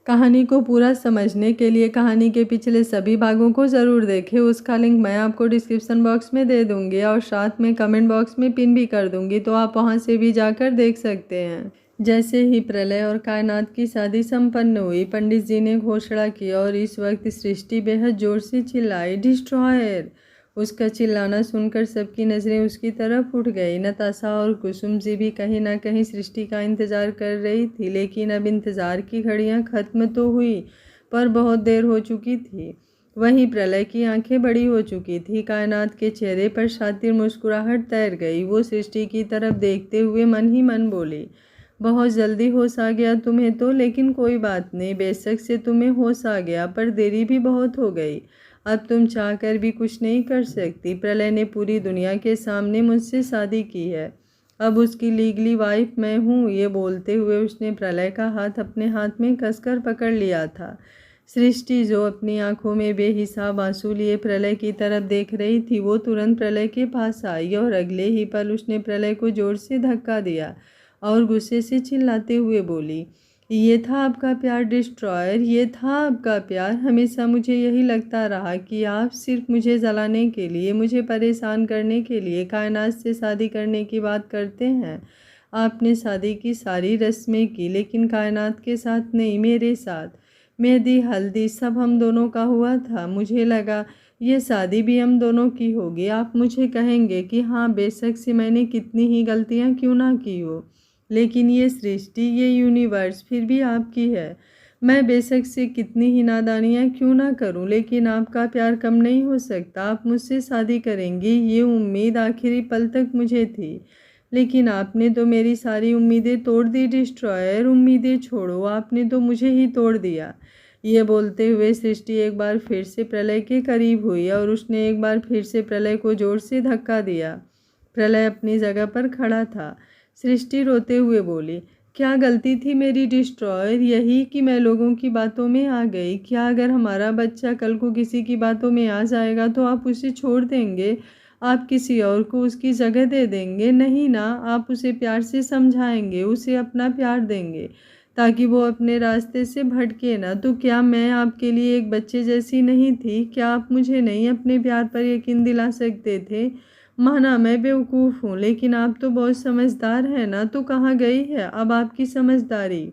कहानी को पूरा समझने के लिए कहानी के पिछले सभी भागों को ज़रूर देखें। उसका लिंक मैं आपको डिस्क्रिप्शन बॉक्स में दे दूँगी और साथ में कमेंट बॉक्स में पिन भी कर दूँगी, तो आप वहाँ से भी जाकर देख सकते हैं। जैसे ही प्रलय और कायनात की शादी संपन्न हुई, पंडित जी ने घोषणा की और इस वक्त सृष्टि बेहद जोर से चिल्लाई, डिस्ट्रॉयर। उसका चिल्लाना सुनकर सबकी नज़रें उसकी तरफ उठ गई। नताशा और कुसुम जी भी कहीं ना कहीं सृष्टि का इंतज़ार कर रही थी, लेकिन अब इंतज़ार की घड़ियां ख़त्म तो हुई पर बहुत देर हो चुकी थी। वहीं प्रलय की आंखें बड़ी हो चुकी थी। कायनात के चेहरे पर शातिर मुस्कुराहट तैर गई। वो सृष्टि की तरफ देखते हुए मन ही मन बोली, बहुत जल्दी होश आ गया तुम्हें तो, लेकिन कोई बात नहीं, बेशक से तुम्हें होश आ गया पर देरी भी बहुत हो गई। अब तुम चाहकर भी कुछ नहीं कर सकती। प्रलय ने पूरी दुनिया के सामने मुझसे शादी की है, अब उसकी लीगली वाइफ मैं हूँ। ये बोलते हुए उसने प्रलय का हाथ अपने हाथ में कसकर पकड़ लिया था। सृष्टि, जो अपनी आंखों में बेहिसाब आंसू लिए प्रलय की तरफ देख रही थी, वो तुरंत प्रलय के पास आई और अगले ही पल उसने प्रलय को जोर से धक्का दिया और गुस्से से चिल्लाते हुए बोली, ये था आपका प्यार डिस्ट्रॉयर, ये था आपका प्यार। हमेशा मुझे यही लगता रहा कि आप सिर्फ मुझे जलाने के लिए, मुझे परेशान करने के लिए कायनात से शादी करने की बात करते हैं। आपने शादी की सारी रस्में की, लेकिन कायनात के साथ नहीं, मेरे साथ। मेहंदी हल्दी सब हम दोनों का हुआ था। मुझे लगा ये शादी भी हम दोनों की होगी। आप मुझे कहेंगे कि हाँ, बेशक से मैंने कितनी ही गलतियाँ क्यों ना की हो, लेकिन ये सृष्टि, ये यूनिवर्स फिर भी आपकी है। मैं बेशक से कितनी ही नादानियाँ क्यों ना करूं, लेकिन आपका प्यार कम नहीं हो सकता। आप मुझसे शादी करेंगी, ये उम्मीद आखिरी पल तक मुझे थी, लेकिन आपने तो मेरी सारी उम्मीदें तोड़ दी डिस्ट्रॉयर। उम्मीदें छोड़ो, आपने तो मुझे ही तोड़ दिया। ये बोलते हुए सृष्टि एक बार फिर से प्रलय के करीब हुई और उसने एक बार फिर से प्रलय को जोर से धक्का दिया। प्रलय अपनी जगह पर खड़ा था। सृष्टि रोते हुए बोली, क्या गलती थी मेरी डिस्ट्रॉयर? यही कि मैं लोगों की बातों में आ गई। क्या अगर हमारा बच्चा कल को किसी की बातों में आ जाएगा तो आप उसे छोड़ देंगे? आप किसी और को उसकी जगह दे देंगे? नहीं ना, आप उसे प्यार से समझाएंगे, उसे अपना प्यार देंगे ताकि वो अपने रास्ते से भटके ना। तो क्या मैं आपके लिए एक बच्चे जैसी नहीं थी? क्या आप मुझे नहीं अपने प्यार पर यकीन दिला सकते थे? माना मैं बेवकूफ़ हूँ, लेकिन आप तो बहुत समझदार हैं ना। तो कहाँ गई है अब आपकी समझदारी?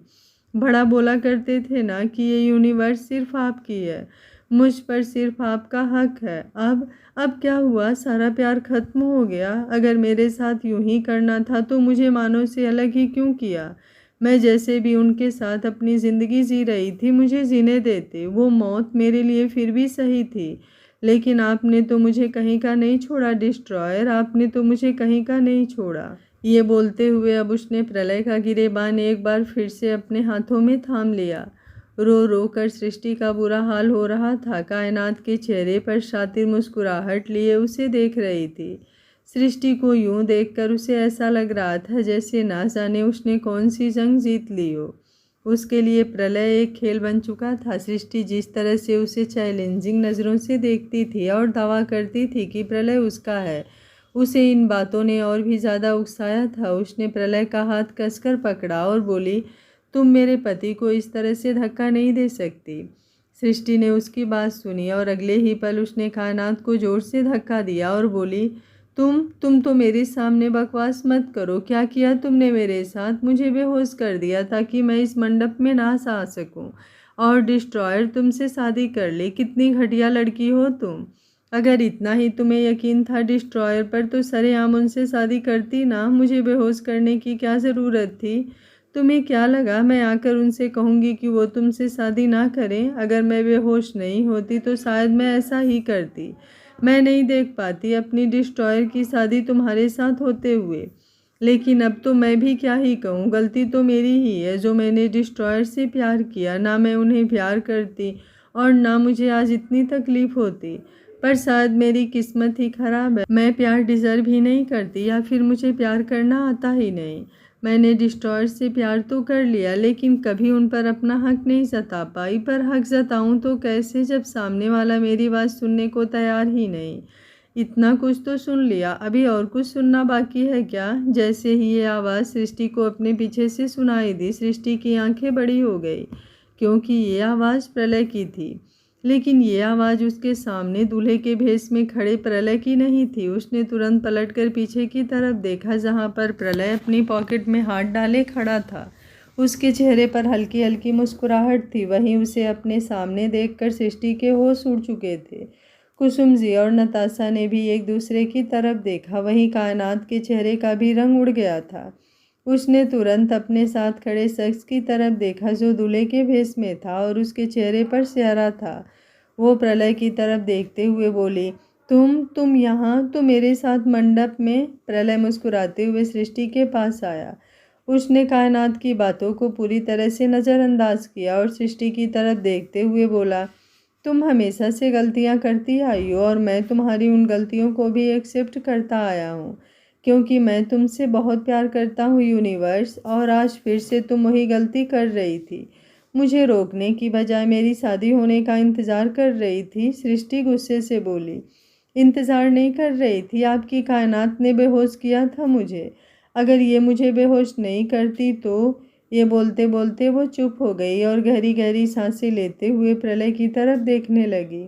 बड़ा बोला करते थे ना कि ये यूनिवर्स सिर्फ आपकी है, मुझ पर सिर्फ आपका हक है। अब क्या हुआ? सारा प्यार खत्म हो गया? अगर मेरे साथ यूं ही करना था तो मुझे मानो से अलग ही क्यों किया? मैं जैसे भी उनके साथ अपनी ज़िंदगी जी रही थी, मुझे जीने देते। वो मौत मेरे लिए फिर भी सही थी, लेकिन आपने तो मुझे कहीं का नहीं छोड़ा डिस्ट्रॉयर, आपने तो मुझे कहीं का नहीं छोड़ा। ये बोलते हुए अब उसने प्रलय का गिरेबान एक बार फिर से अपने हाथों में थाम लिया। रो रो कर सृष्टि का बुरा हाल हो रहा था। कायनात के चेहरे पर शातिर मुस्कुराहट लिए उसे देख रही थी। सृष्टि को यूं देखकर उसे ऐसा लग रहा था जैसे ना जाने उसने कौन सी जंग जीत ली हो। उसके लिए प्रलय एक खेल बन चुका था। सृष्टि जिस तरह से उसे चैलेंजिंग नज़रों से देखती थी और दावा करती थी कि प्रलय उसका है, उसे इन बातों ने और भी ज़्यादा उकसाया था। उसने प्रलय का हाथ कसकर पकड़ा और बोली, तुम मेरे पति को इस तरह से धक्का नहीं दे सकती। सृष्टि ने उसकी बात सुनी और अगले ही पल उसने कायनात को जोर से धक्का दिया और बोली, तुम तो मेरे सामने बकवास मत करो। क्या किया तुमने मेरे साथ? मुझे बेहोश कर दिया ताकि मैं इस मंडप में ना आ सकूं, और डिस्ट्रॉयर तुमसे शादी कर ले। कितनी घटिया लड़की हो तुम। अगर इतना ही तुम्हें यकीन था डिस्ट्रॉयर पर तो सरेआम उनसे शादी करती ना। मुझे बेहोश करने की क्या ज़रूरत थी? तुम्हें क्या लगा मैं आकर उनसे कहूँगी कि वो तुमसे शादी ना करें? अगर मैं बेहोश नहीं होती तो शायद मैं ऐसा ही करती। मैं नहीं देख पाती अपनी डिस्ट्रॉयर की शादी तुम्हारे साथ होते हुए, लेकिन अब तो मैं भी क्या ही कहूँ। गलती तो मेरी ही है जो मैंने डिस्ट्रॉयर से प्यार किया। ना मैं उन्हें प्यार करती और ना मुझे आज इतनी तकलीफ़ होती, पर शायद मेरी किस्मत ही ख़राब है। मैं प्यार डिज़र्व ही नहीं करती, या फिर मुझे प्यार करना आता ही नहीं। मैंने डिस्ट्रॉयर से प्यार तो कर लिया, लेकिन कभी उन पर अपना हक नहीं जता पाई। पर हक जताऊं तो कैसे, जब सामने वाला मेरी बात सुनने को तैयार ही नहीं। इतना कुछ तो सुन लिया, अभी और कुछ सुनना बाकी है क्या? जैसे ही ये आवाज़ सृष्टि को अपने पीछे से सुनाई दी, सृष्टि की आंखें बड़ी हो गई। क्योंकि ये आवाज़ प्रलय की थी। लेकिन ये आवाज़ उसके सामने दूल्हे के भेष में खड़े प्रलय की नहीं थी। उसने तुरंत पलटकर पीछे की तरफ देखा, जहाँ पर प्रलय अपनी पॉकेट में हाथ डाले खड़ा था। उसके चेहरे पर हल्की हल्की मुस्कुराहट थी। वहीं उसे अपने सामने देखकर सृष्टि के होश उड़ चुके थे। कुसुम जी और नताशा ने भी एक दूसरे की तरफ देखा। वहीं कायनात के चेहरे का भी रंग उड़ गया था। उसने तुरंत अपने साथ खड़े शख्स की तरफ देखा जो दूल्हे के भेष में था और उसके चेहरे पर चेहरा था। वो प्रलय की तरफ देखते हुए बोली, तुम यहाँ? तो मेरे साथ मंडप में? प्रलय मुस्कुराते हुए सृष्टि के पास आया। उसने कायनात की बातों को पूरी तरह से नज़रअंदाज किया और सृष्टि की तरफ देखते हुए बोला, तुम हमेशा से गलतियाँ करती आई हो और मैं तुम्हारी उन गलतियों को भी एक्सेप्ट करता आया हूँ, क्योंकि मैं तुमसे बहुत प्यार करता हूँ यूनिवर्स। और आज फिर से तुम वही गलती कर रही थी, मुझे रोकने की बजाय मेरी शादी होने का इंतज़ार कर रही थी। सृष्टि गुस्से से बोली, इंतज़ार नहीं कर रही थी, आपकी कायनात ने बेहोश किया था मुझे। अगर ये मुझे बेहोश नहीं करती तो। ये बोलते बोलते वो चुप हो गई और गहरी गहरी सांसें लेते हुए प्रलय की तरफ देखने लगी।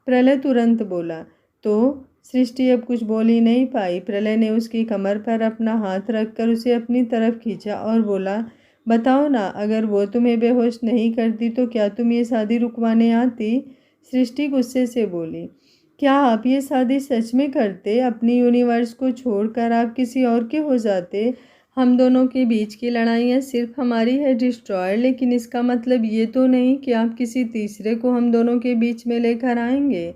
प्रलय तुरंत बोला, तो? सृष्टि अब कुछ बोल ही नहीं पाई। प्रलय ने उसकी कमर पर अपना हाथ रखकर उसे अपनी तरफ खींचा और बोला, बताओ ना, अगर वो तुम्हें बेहोश नहीं करती तो क्या तुम ये शादी रुकवाने आती? सृष्टि गुस्से से बोली, क्या आप ये शादी सच में करते? अपनी यूनिवर्स को छोड़कर आप किसी और के हो जाते? हम दोनों के बीच की लड़ाइयाँ सिर्फ हमारी है डिस्ट्रॉयर, लेकिन इसका मतलब ये तो नहीं कि आप किसी तीसरे को हम दोनों के बीच में लेकर आएंगे।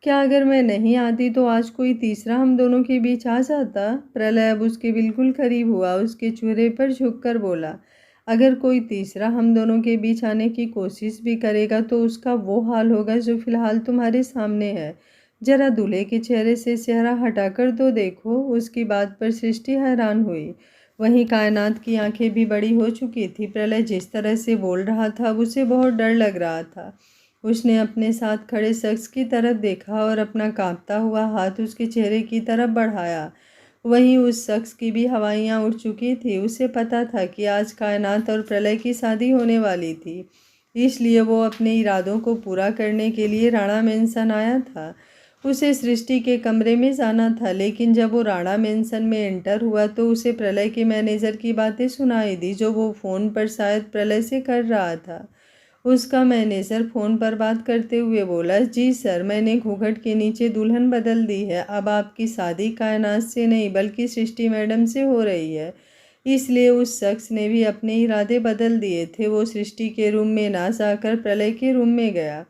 क्या अगर मैं नहीं आती तो आज कोई तीसरा हम दोनों के बीच आ जाता? प्रलय अब उसके बिल्कुल करीब हुआ, उसके चेहरे पर झुककर बोला, अगर कोई तीसरा हम दोनों के बीच आने की कोशिश भी करेगा तो उसका वो हाल होगा जो फिलहाल तुम्हारे सामने है। जरा दूल्हे के चेहरे से चेहरा हटाकर तो देखो। उसकी बात पर सृष्टि हैरान हुई। वहीं कायनात की आंखें भी बड़ी हो चुकी थी। प्रलय जिस तरह से बोल रहा था उसे बहुत डर लग रहा था। उसने अपने साथ खड़े शख्स की तरफ देखा और अपना कांपता हुआ हाथ उसके चेहरे की तरफ बढ़ाया। वहीं उस शख्स की भी हवाइयाँ उड़ चुकी थी। उसे पता था कि आज कायनात और प्रलय की शादी होने वाली थी, इसलिए वो अपने इरादों को पूरा करने के लिए राणा मेंशन आया था। उसे सृष्टि के कमरे में जाना था, लेकिन जब वो राणा मेंशन में एंटर हुआ तो उसे प्रलय के मैनेजर की बातें सुनाई दी, जो वो फ़ोन पर शायद प्रलय से कर रहा था। उसका मैनेजर फ़ोन पर बात करते हुए बोला, जी सर, मैंने घूंघट के नीचे दुल्हन बदल दी है। अब आपकी शादी कायनात से नहीं बल्कि सृष्टि मैडम से हो रही है। इसलिए उस शख्स ने भी अपने इरादे बदल दिए थे। वो सृष्टि के रूम में ना जाकर प्रलय के रूम में गया।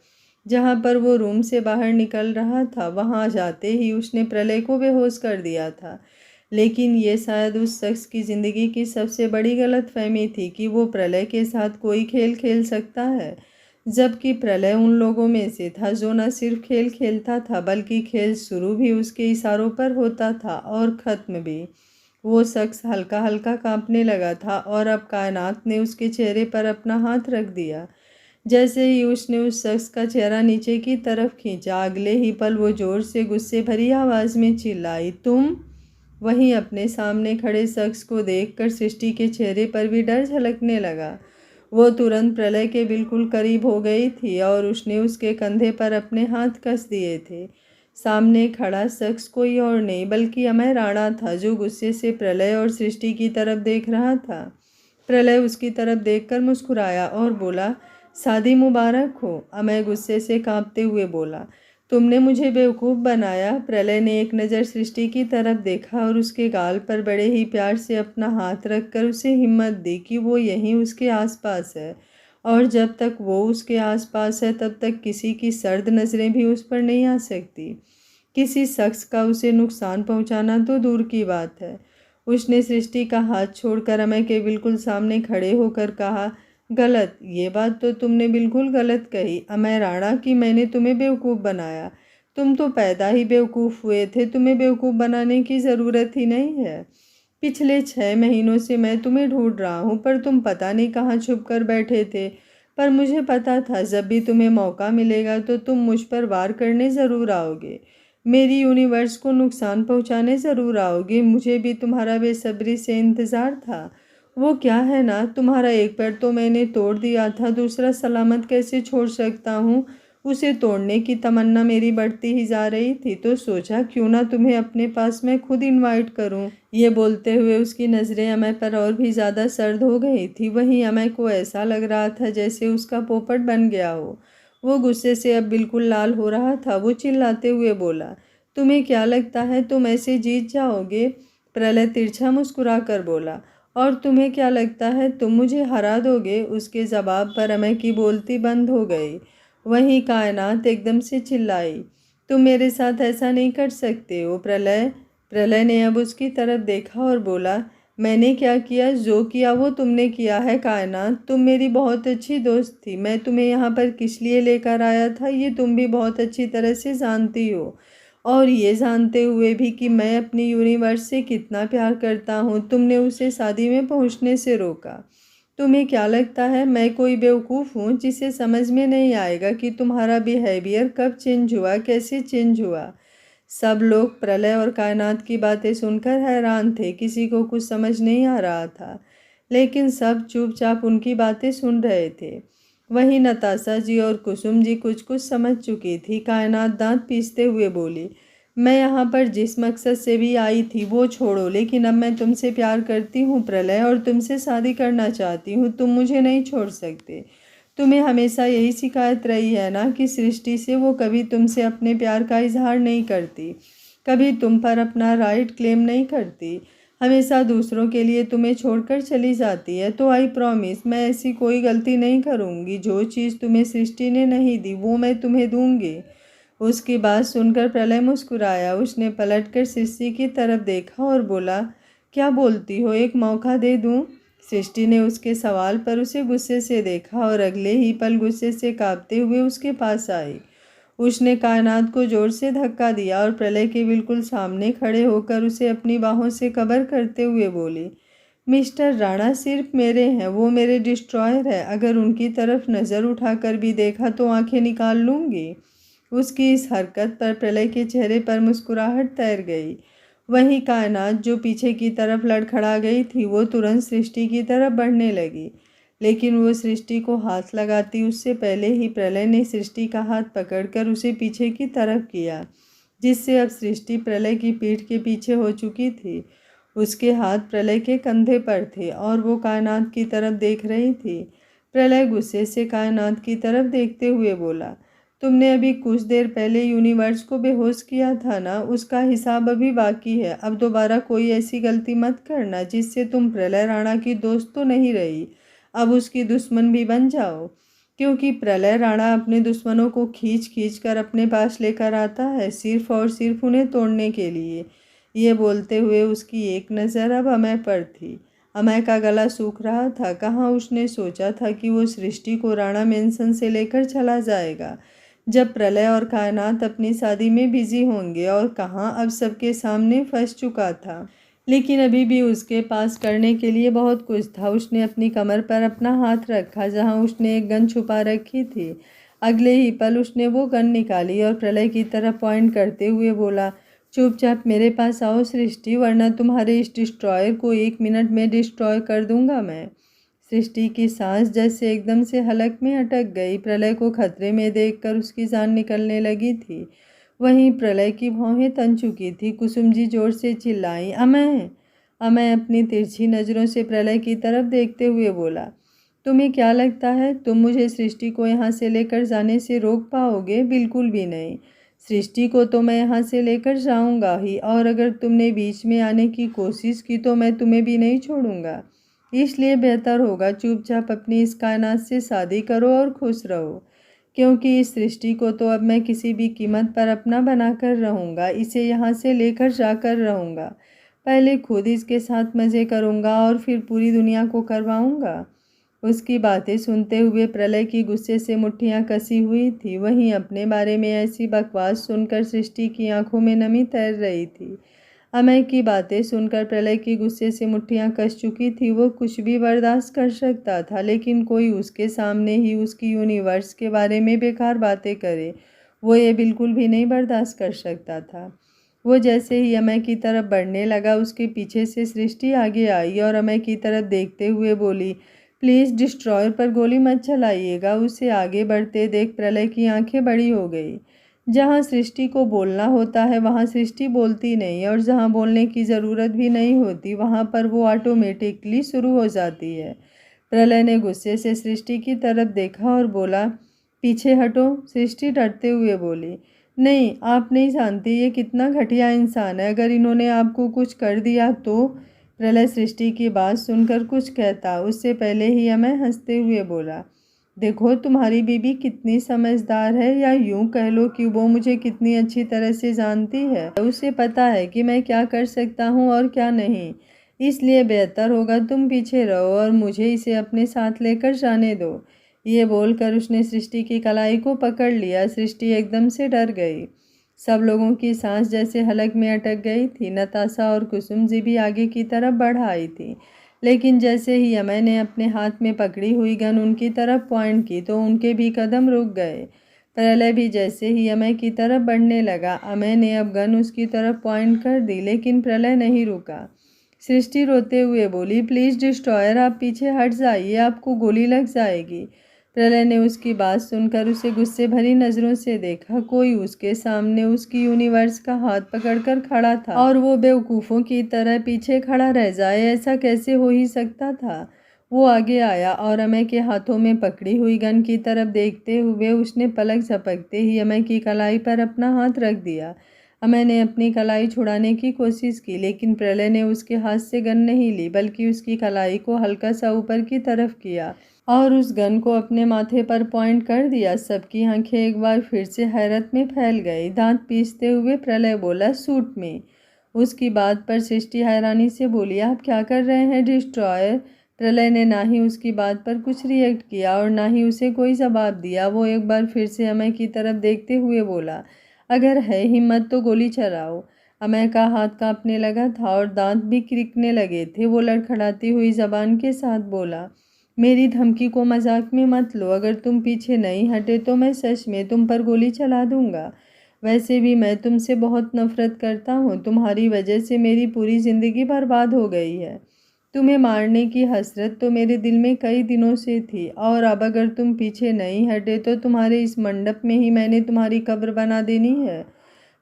जहाँ पर वो रूम से बाहर निकल रहा था, वहाँ जाते ही उसने प्रलय को बेहोश कर दिया था। लेकिन ये शायद उस शख्स की ज़िंदगी की सबसे बड़ी गलतफहमी थी कि वो प्रलय के साथ कोई खेल खेल सकता है, जबकि प्रलय उन लोगों में से था जो न सिर्फ खेल खेलता था बल्कि खेल शुरू भी उसके इशारों पर होता था और ख़त्म भी। वो शख्स हल्का हल्का कांपने लगा था और अब कायनात ने उसके चेहरे पर अपना हाथ रख दिया। जैसे ही उसने उस शख्स का चेहरा नीचे की तरफ खींचा, अगले ही पल वो जोर से गुस्से भरी आवाज़ में चिल्लाई, तुम? वहीं अपने सामने खड़े शख्स को देखकर सृष्टि के चेहरे पर भी डर झलकने लगा। वो तुरंत प्रलय के बिल्कुल करीब हो गई थी और उसने उसके कंधे पर अपने हाथ कस दिए थे। सामने खड़ा शख्स कोई और नहीं बल्कि अमय राणा था, जो गुस्से से प्रलय और सृष्टि की तरफ देख रहा था। प्रलय उसकी तरफ देखकर मुस्कुराया और बोला, शादी मुबारक हो। अमय गुस्से से कांपते हुए बोला, तुमने मुझे बेवकूफ़ बनाया। प्रलय ने एक नज़र सृष्टि की तरफ देखा और उसके गाल पर बड़े ही प्यार से अपना हाथ रखकर उसे हिम्मत दी कि वो यहीं उसके आसपास है और जब तक वो उसके आसपास है तब तक किसी की सर्द नज़रें भी उस पर नहीं आ सकती। किसी शख्स का उसे नुकसान पहुंचाना तो दूर की बात है। उसने सृष्टि का हाथ छोड़कर अमय के बिल्कुल सामने खड़े होकर कहा, गलत, ये बात तो तुमने बिल्कुल गलत कही अमय राणा कि मैंने तुम्हें बेवकूफ़ बनाया। तुम तो पैदा ही बेवकूफ़ हुए थे, तुम्हें बेवकूफ़ बनाने की ज़रूरत ही नहीं है। पिछले 6 महीनों से मैं तुम्हें ढूंढ रहा हूँ, पर तुम पता नहीं कहाँ छुप कर बैठे थे। पर मुझे पता था जब भी तुम्हें मौका मिलेगा तो तुम मुझ पर वार करने ज़रूर आओगे, मेरी यूनिवर्स को नुकसान पहुँचाने ज़रूर आओगे। मुझे भी तुम्हारा बेसब्री से इंतज़ार था। वो क्या है ना, तुम्हारा एक पैर तो मैंने तोड़ दिया था, दूसरा सलामत कैसे छोड़ सकता हूँ। उसे तोड़ने की तमन्ना मेरी बढ़ती ही जा रही थी, तो सोचा क्यों ना तुम्हें अपने पास मैं खुद इनवाइट करूँ। ये बोलते हुए उसकी नज़रें अमय पर और भी ज़्यादा सर्द हो गई थी। वहीं अमय को ऐसा लग रहा था जैसे उसका पोपट बन गया हो। वो गुस्से से अब बिल्कुल लाल हो रहा था। वो चिल्लाते हुए बोला, तुम्हें क्या लगता है तुम ऐसे जीत जाओगे? प्रलय तिरछा मुस्कुरा कर बोला, और तुम्हें क्या लगता है तुम मुझे हरा दोगे? उसके जवाब पर अमय की बोलती बंद हो गई। वहीं कायनात एकदम से चिल्लाई, तुम मेरे साथ ऐसा नहीं कर सकते हो प्रलय। प्रलय ने अब उसकी तरफ देखा और बोला, मैंने क्या किया? जो किया वो तुमने किया है कायनात। तुम मेरी बहुत अच्छी दोस्त थी। मैं तुम्हें यहाँ पर किस लिए लेकर आया था ये तुम भी बहुत अच्छी तरह से जानती हो। और ये जानते हुए भी कि मैं अपनी यूनिवर्स से कितना प्यार करता हूँ, तुमने उसे शादी में पहुँचने से रोका। तुम्हें क्या लगता है मैं कोई बेवकूफ़ हूँ जिसे समझ में नहीं आएगा कि तुम्हारा बिहेवियर कब चेंज हुआ, कैसे चेंज हुआ? सब लोग प्रलय और कायनात की बातें सुनकर हैरान थे। किसी को कुछ समझ नहीं आ रहा था, लेकिन सब चुपचाप उनकी बातें सुन रहे थे। वहीं नताशा जी और कुसुम जी कुछ कुछ समझ चुकी थी। कायनात दांत पीसते हुए बोली, मैं यहाँ पर जिस मकसद से भी आई थी वो छोड़ो, लेकिन अब मैं तुमसे प्यार करती हूँ प्रलय, और तुमसे शादी करना चाहती हूँ। तुम मुझे नहीं छोड़ सकते। तुम्हें हमेशा यही शिकायत रही है ना कि सृष्टि से वो कभी तुमसे अपने प्यार का इजहार नहीं करती, कभी तुम पर अपना राइट क्लेम नहीं करती, हमेशा दूसरों के लिए तुम्हें छोड़कर चली जाती है। तो आई प्रॉमिस मैं ऐसी कोई गलती नहीं करूँगी। जो चीज़ तुम्हें सृष्टि ने नहीं दी वो मैं तुम्हें दूँगी। उसकी बात सुनकर प्रलय मुस्कुराया। उसने पलटकर सृष्टि की तरफ देखा और बोला, क्या बोलती हो, एक मौका दे दूँ? सृष्टि ने उसके सवाल पर उसे गुस्से से देखा और अगले ही पल गुस्से से कांपते हुए उसके पास आई। उसने कायनात को जोर से धक्का दिया और प्रलय के बिल्कुल सामने खड़े होकर उसे अपनी बाहों से कवर करते हुए बोली, मिस्टर राणा सिर्फ मेरे हैं, वो मेरे डिस्ट्रॉयर है। अगर उनकी तरफ नज़र उठाकर भी देखा तो आंखें निकाल लूँगी। उसकी इस हरकत पर प्रलय के चेहरे पर मुस्कुराहट तैर गई। वहीं कायनात जो पीछे की तरफ लड़खड़ा गई थी वो तुरंत सृष्टि की तरफ बढ़ने लगी, लेकिन वो सृष्टि को हाथ लगाती उससे पहले ही प्रलय ने सृष्टि का हाथ पकड़कर उसे पीछे की तरफ किया, जिससे अब सृष्टि प्रलय की पीठ के पीछे हो चुकी थी। उसके हाथ प्रलय के कंधे पर थे और वो कायनात की तरफ देख रही थी। प्रलय गुस्से से कायनात की तरफ देखते हुए बोला, तुमने अभी कुछ देर पहले यूनिवर्स को बेहोश किया था ना, उसका हिसाब अभी बाकी है। अब दोबारा कोई ऐसी गलती मत करना जिससे तुम प्रलय राणा की दोस्त तो नहीं रही, अब उसकी दुश्मन भी बन जाओ, क्योंकि प्रलय राणा अपने दुश्मनों को खींच खींच कर अपने पास लेकर आता है, सिर्फ और सिर्फ उन्हें तोड़ने के लिए। ये बोलते हुए उसकी एक नज़र अब अमय पर थी। अमय का गला सूख रहा था। कहाँ उसने सोचा था कि वो सृष्टि को राणा मेंशन से लेकर चला जाएगा जब प्रलय और कायनात अपनी शादी में बिजी होंगे, और कहाँ अब सबके सामने फंस चुका था। लेकिन अभी भी उसके पास करने के लिए बहुत कुछ था। उसने अपनी कमर पर अपना हाथ रखा जहाँ उसने एक गन छुपा रखी थी। अगले ही पल उसने वो गन निकाली और प्रलय की तरफ पॉइंट करते हुए बोला, चुपचाप मेरे पास आओ सृष्टि, वरना तुम्हारे इस डिस्ट्रॉयर को 1 मिनट में डिस्ट्रॉय कर दूंगा मैं। सृष्टि की सांस जैसे एकदम से हलक में अटक गई। प्रलय को खतरे में देखकर उसकी जान निकलने लगी थी। वहीं प्रलय की भौहें तन चुकी थी। कुसुम जी जोर से चिल्लाई, अमय। अमय अपनी तिरछी नज़रों से प्रलय की तरफ देखते हुए बोला, तुम्हें क्या लगता है तुम मुझे सृष्टि को यहाँ से लेकर जाने से रोक पाओगे? बिल्कुल भी नहीं। सृष्टि को तो मैं यहाँ से लेकर जाऊँगा ही, और अगर तुमने बीच में आने की कोशिश की तो मैं तुम्हें भी नहीं छोड़ूंगा। इसलिए बेहतर होगा चुपचाप अपनी इस कायनात से शादी करो और खुश रहो, क्योंकि इस सृष्टि को तो अब मैं किसी भी कीमत पर अपना बनाकर रहूँगा, इसे यहाँ से लेकर जाकर रहूँगा। पहले खुद इसके साथ मज़े करूँगा और फिर पूरी दुनिया को करवाऊँगा। उसकी बातें सुनते हुए प्रलय की गुस्से से मुट्ठियाँ कसी हुई थी। वहीं अपने बारे में ऐसी बकवास सुनकर सृष्टि की आंखों में नमी तैर रही थी। अमय की बातें सुनकर प्रलय की गुस्से से मुट्ठियाँ कस चुकी थी। वो कुछ भी बर्दाश्त कर सकता था, लेकिन कोई उसके सामने ही उसकी यूनिवर्स के बारे में बेकार बातें करे वो ये बिल्कुल भी नहीं बर्दाश्त कर सकता था। वो जैसे ही अमय की तरफ बढ़ने लगा, उसके पीछे से सृष्टि आगे आई और अमय की तरफ देखते हुए बोली, प्लीज़ डिस्ट्रॉयर पर गोली मत चलाइएगा। उसे आगे बढ़ते देख प्रलय की आंखें बड़ी हो गई। जहाँ सृष्टि को बोलना होता है वहाँ सृष्टि बोलती नहीं, और जहाँ बोलने की ज़रूरत भी नहीं होती वहाँ पर वो ऑटोमेटिकली शुरू हो जाती है। प्रलय ने गुस्से से सृष्टि की तरफ देखा और बोला, पीछे हटो। सृष्टि डरते हुए बोली, नहीं, आप नहीं जानती ये कितना घटिया इंसान है, अगर इन्होंने आपको कुछ कर दिया तो। प्रलय सृष्टि की बात सुनकर कुछ कहता उससे पहले ही अमय हंसते हुए बोला, देखो तुम्हारी बीबी कितनी समझदार है, या यूं कह लो कि वो मुझे कितनी अच्छी तरह से जानती है। उसे पता है कि मैं क्या कर सकता हूँ और क्या नहीं, इसलिए बेहतर होगा तुम पीछे रहो और मुझे इसे अपने साथ लेकर जाने दो। ये बोलकर उसने सृष्टि की कलाई को पकड़ लिया। सृष्टि एकदम से डर गई। सब लोगों की सांस जैसे हलक में अटक गई थी। नताशा और कुसुम जी भी आगे की तरफ बढ़ आई थी, लेकिन जैसे ही अमय ने अपने हाथ में पकड़ी हुई गन उनकी तरफ पॉइंट की तो उनके भी कदम रुक गए। प्रलय भी जैसे ही अमय की तरफ बढ़ने लगा, अमय ने अब गन उसकी तरफ पॉइंट कर दी, लेकिन प्रलय नहीं रुका। सृष्टि रोते हुए बोली, प्लीज़ डिस्ट्रॉयर, आप पीछे हट जाइए, आपको गोली लग जाएगी। प्रलय ने उसकी बात सुनकर उसे गुस्से भरी नज़रों से देखा। कोई उसके सामने उसकी यूनिवर्स का हाथ पकड़कर खड़ा था और वो बेवकूफ़ों की तरह पीछे खड़ा रह जाए, ऐसा कैसे हो ही सकता था। वो आगे आया और अमय के हाथों में पकड़ी हुई गन की तरफ देखते हुए उसने पलक झपकते ही अमय की कलाई पर अपना हाथ रख दिया। अमय ने अपनी कलाई छुड़ाने की कोशिश की, लेकिन प्रलय ने उसके हाथ से गन नहीं ली, बल्कि उसकी कलाई को हल्का सा ऊपर की तरफ किया और उस गन को अपने माथे पर पॉइंट कर दिया। सबकी आंखें एक बार फिर से हैरत में फैल गई। दांत पीसते हुए प्रलय बोला, सूट में। उसकी बात पर सृष्टि हैरानी से बोली, आप क्या कर रहे हैं डिस्ट्रॉयर। प्रलय ने ना ही उसकी बात पर कुछ रिएक्ट किया और ना ही उसे कोई जवाब दिया। वो एक बार फिर से अमय की तरफ देखते हुए बोला, अगर है हिम्मत तो गोली चलाओ। अमय का हाथ कांपने लगा था और दांत भी क्रिकने लगे थे। वो लड़खड़ाती हुई जबान के साथ बोला, मेरी धमकी को मजाक में मत लो, अगर तुम पीछे नहीं हटे तो मैं सच में तुम पर गोली चला दूंगा। वैसे भी मैं तुमसे बहुत नफरत करता हूँ, तुम्हारी वजह से मेरी पूरी ज़िंदगी बर्बाद हो गई है। तुम्हें मारने की हसरत तो मेरे दिल में कई दिनों से थी, और अब अगर तुम पीछे नहीं हटे तो तुम्हारे इस मंडप में ही मैंने तुम्हारी कब्र बना देनी है।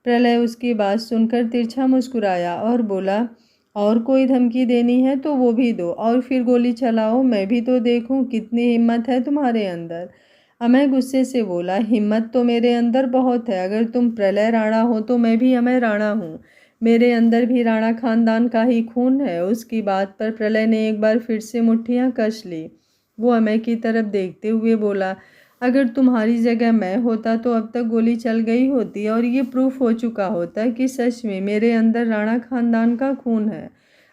प्रलय उसकी बात सुनकर तिरछा मुस्कुराया और बोला, और कोई धमकी देनी है तो वो भी दो, और फिर गोली चलाओ, मैं भी तो देखूं कितनी हिम्मत है तुम्हारे अंदर। अमय गुस्से से बोला, हिम्मत तो मेरे अंदर बहुत है, अगर तुम प्रलय राणा हो तो मैं भी अमय राणा हूँ, मेरे अंदर भी राणा खानदान का ही खून है। उसकी बात पर प्रलय ने एक बार फिर से मुट्ठियाँ कस ली। वो अमय की तरफ देखते हुए बोला, अगर तुम्हारी जगह मैं होता तो अब तक गोली चल गई होती और ये प्रूफ हो चुका होता कि सच में मेरे अंदर राणा खानदान का खून है।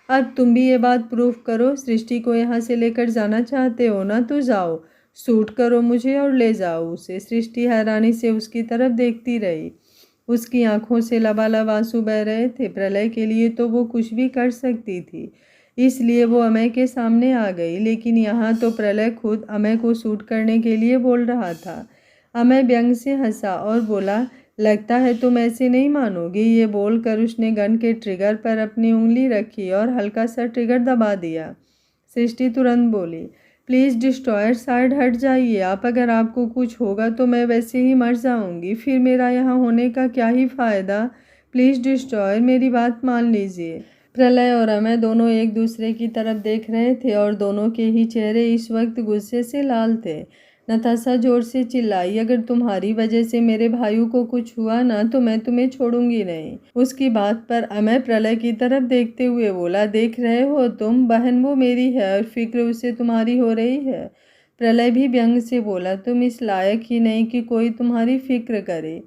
अब तुम भी ये बात प्रूफ करो। सृष्टि को यहाँ से लेकर जाना चाहते हो ना, तो जाओ, शूट करो मुझे और ले जाओ उसे। सृष्टि हैरानी से उसकी तरफ देखती रही। उसकी आंखों से लबालब आंसू बह रहे थे। प्रलय के लिए तो वो कुछ भी कर सकती थी, इसलिए वो अमय के सामने आ गई, लेकिन यहाँ तो प्रलय खुद अमय को शूट करने के लिए बोल रहा था। अमय व्यंग से हंसा और बोला, लगता है तुम ऐसे नहीं मानोगी। ये बोलकर उसने गन के ट्रिगर पर अपनी उंगली रखी और हल्का सा ट्रिगर दबा दिया। सृष्टि तुरंत बोली, प्लीज़ डिस्ट्रॉयर साइड हट जाइए आप, अगर आपको कुछ होगा तो मैं वैसे ही मर जाऊंगी, फिर मेरा यहाँ होने का क्या ही फ़ायदा। प्लीज़ डिस्ट्रॉयर, मेरी बात मान लीजिए। प्रलय और अमय दोनों एक दूसरे की तरफ देख रहे थे और दोनों के ही चेहरे इस वक्त गुस्से से लाल थे। नताशा जोर से चिल्लाई, अगर तुम्हारी वजह से मेरे भाइयों को कुछ हुआ ना तो मैं तुम्हें छोड़ूंगी नहीं। उसकी बात पर अमय प्रलय की तरफ देखते हुए बोला, देख रहे हो तुम, बहन वो मेरी है और फिक्र उसे तुम्हारी हो रही है। प्रलय भी व्यंग से बोला, तुम इस लायक ही नहीं कि कोई तुम्हारी फिक्र करे।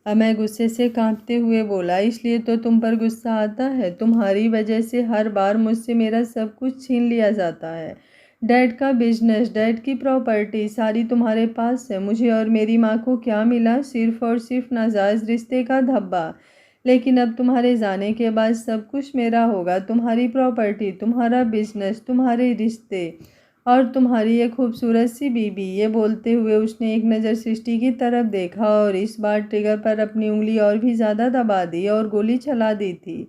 अमय गुस्से से कांपते हुए बोला, इसलिए तो तुम पर गुस्सा आता है, तुम्हारी वजह से हर बार मुझसे मेरा सब कुछ छीन लिया जाता है। डैड का बिजनेस, डैड की प्रॉपर्टी सारी तुम्हारे पास है। मुझे और मेरी माँ को क्या मिला, सिर्फ और सिर्फ नाजायज़ रिश्ते का धब्बा। लेकिन अब तुम्हारे जाने के बाद सब कुछ मेरा होगा, तुम्हारी प्रॉपर्टी, तुम्हारा बिजनेस, तुम्हारे रिश्ते और तुम्हारी ये खूबसूरत सी बीबी। ये बोलते हुए उसने एक नज़र सृष्टि की तरफ देखा और इस बार ट्रिगर पर अपनी उंगली और भी ज़्यादा दबा दी और गोली चला दी थी।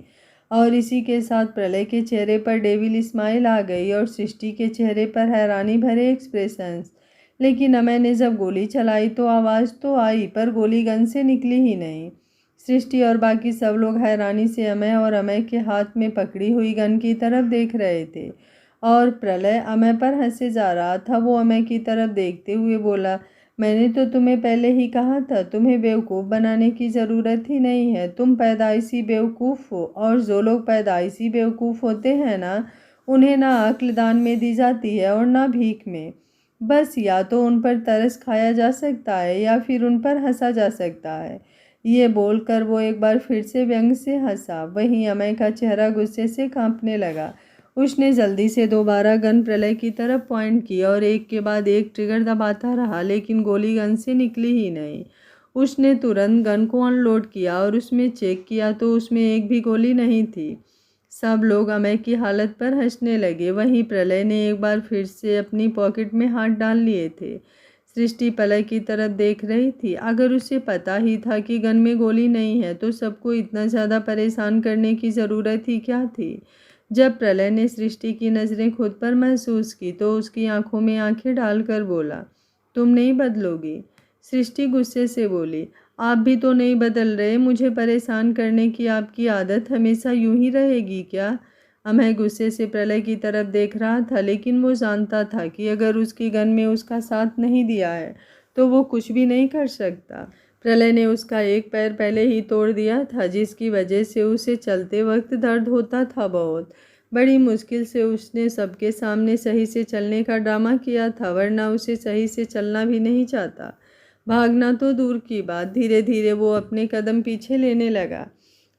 और इसी के साथ प्रलय के चेहरे पर डेविल स्माइल आ गई और सृष्टि के चेहरे पर हैरानी भरे एक्सप्रेशंस। लेकिन अमय ने जब गोली चलाई तो आवाज़ तो आई, पर गोली गन से निकली ही नहीं। सृष्टि और बाकी सब लोग हैरानी से अमय और अमय के हाथ में पकड़ी हुई गन की तरफ देख रहे थे। और प्रलय अमय पर हंसे जा रहा था। वो अमय की तरफ देखते हुए बोला, मैंने तो तुम्हें पहले ही कहा था, तुम्हें बेवकूफ़ बनाने की ज़रूरत ही नहीं है। तुम पैदाइशी बेवकूफ़ हो, और जो लोग पैदाइशी बेवकूफ़ होते हैं ना, उन्हें ना अक्ल दान में दी जाती है और ना भीख में। बस या तो उन पर तरस खाया जा सकता है या फिर उन पर हंसा जा सकता है। ये बोलकर वो एक बार फिर से व्यंग से हंसा। वहीं अमय का चेहरा गुस्से से कांपने लगा। उसने जल्दी से दोबारा गन प्रलय की तरफ पॉइंट किया और एक के बाद एक ट्रिगर दबाता रहा, लेकिन गोली गन से निकली ही नहीं। उसने तुरंत गन को अनलोड किया और उसमें चेक किया तो उसमें एक भी गोली नहीं थी। सब लोग अमय की हालत पर हंसने लगे। वहीं प्रलय ने एक बार फिर से अपनी पॉकेट में हाथ डाल लिए थे। सृष्टि प्रलय की तरफ देख रही थी। अगर उसे पता ही था कि गन में गोली नहीं है तो सबको इतना ज़्यादा परेशान करने की ज़रूरत ही क्या थी। जब प्रलय ने सृष्टि की नज़रें खुद पर महसूस की तो उसकी आंखों में आंखें डालकर बोला, तुम नहीं बदलोगी। सृष्टि गुस्से से बोली, आप भी तो नहीं बदल रहे। मुझे परेशान करने की आपकी आदत हमेशा यूं ही रहेगी क्या। अमय गुस्से से प्रलय की तरफ देख रहा था, लेकिन वो जानता था कि अगर उसकी गन में उसका साथ नहीं दिया है तो वो कुछ भी नहीं कर सकता। प्रलय ने उसका एक पैर पहले ही तोड़ दिया था, जिसकी वजह से उसे चलते वक्त दर्द होता था बहुत। बड़ी मुश्किल से उसने सबके सामने सही से चलने का ड्रामा किया था, वरना उसे सही से चलना भी नहीं चाहता। भागना तो दूर की बात, धीरे धीरे वो अपने कदम पीछे लेने लगा।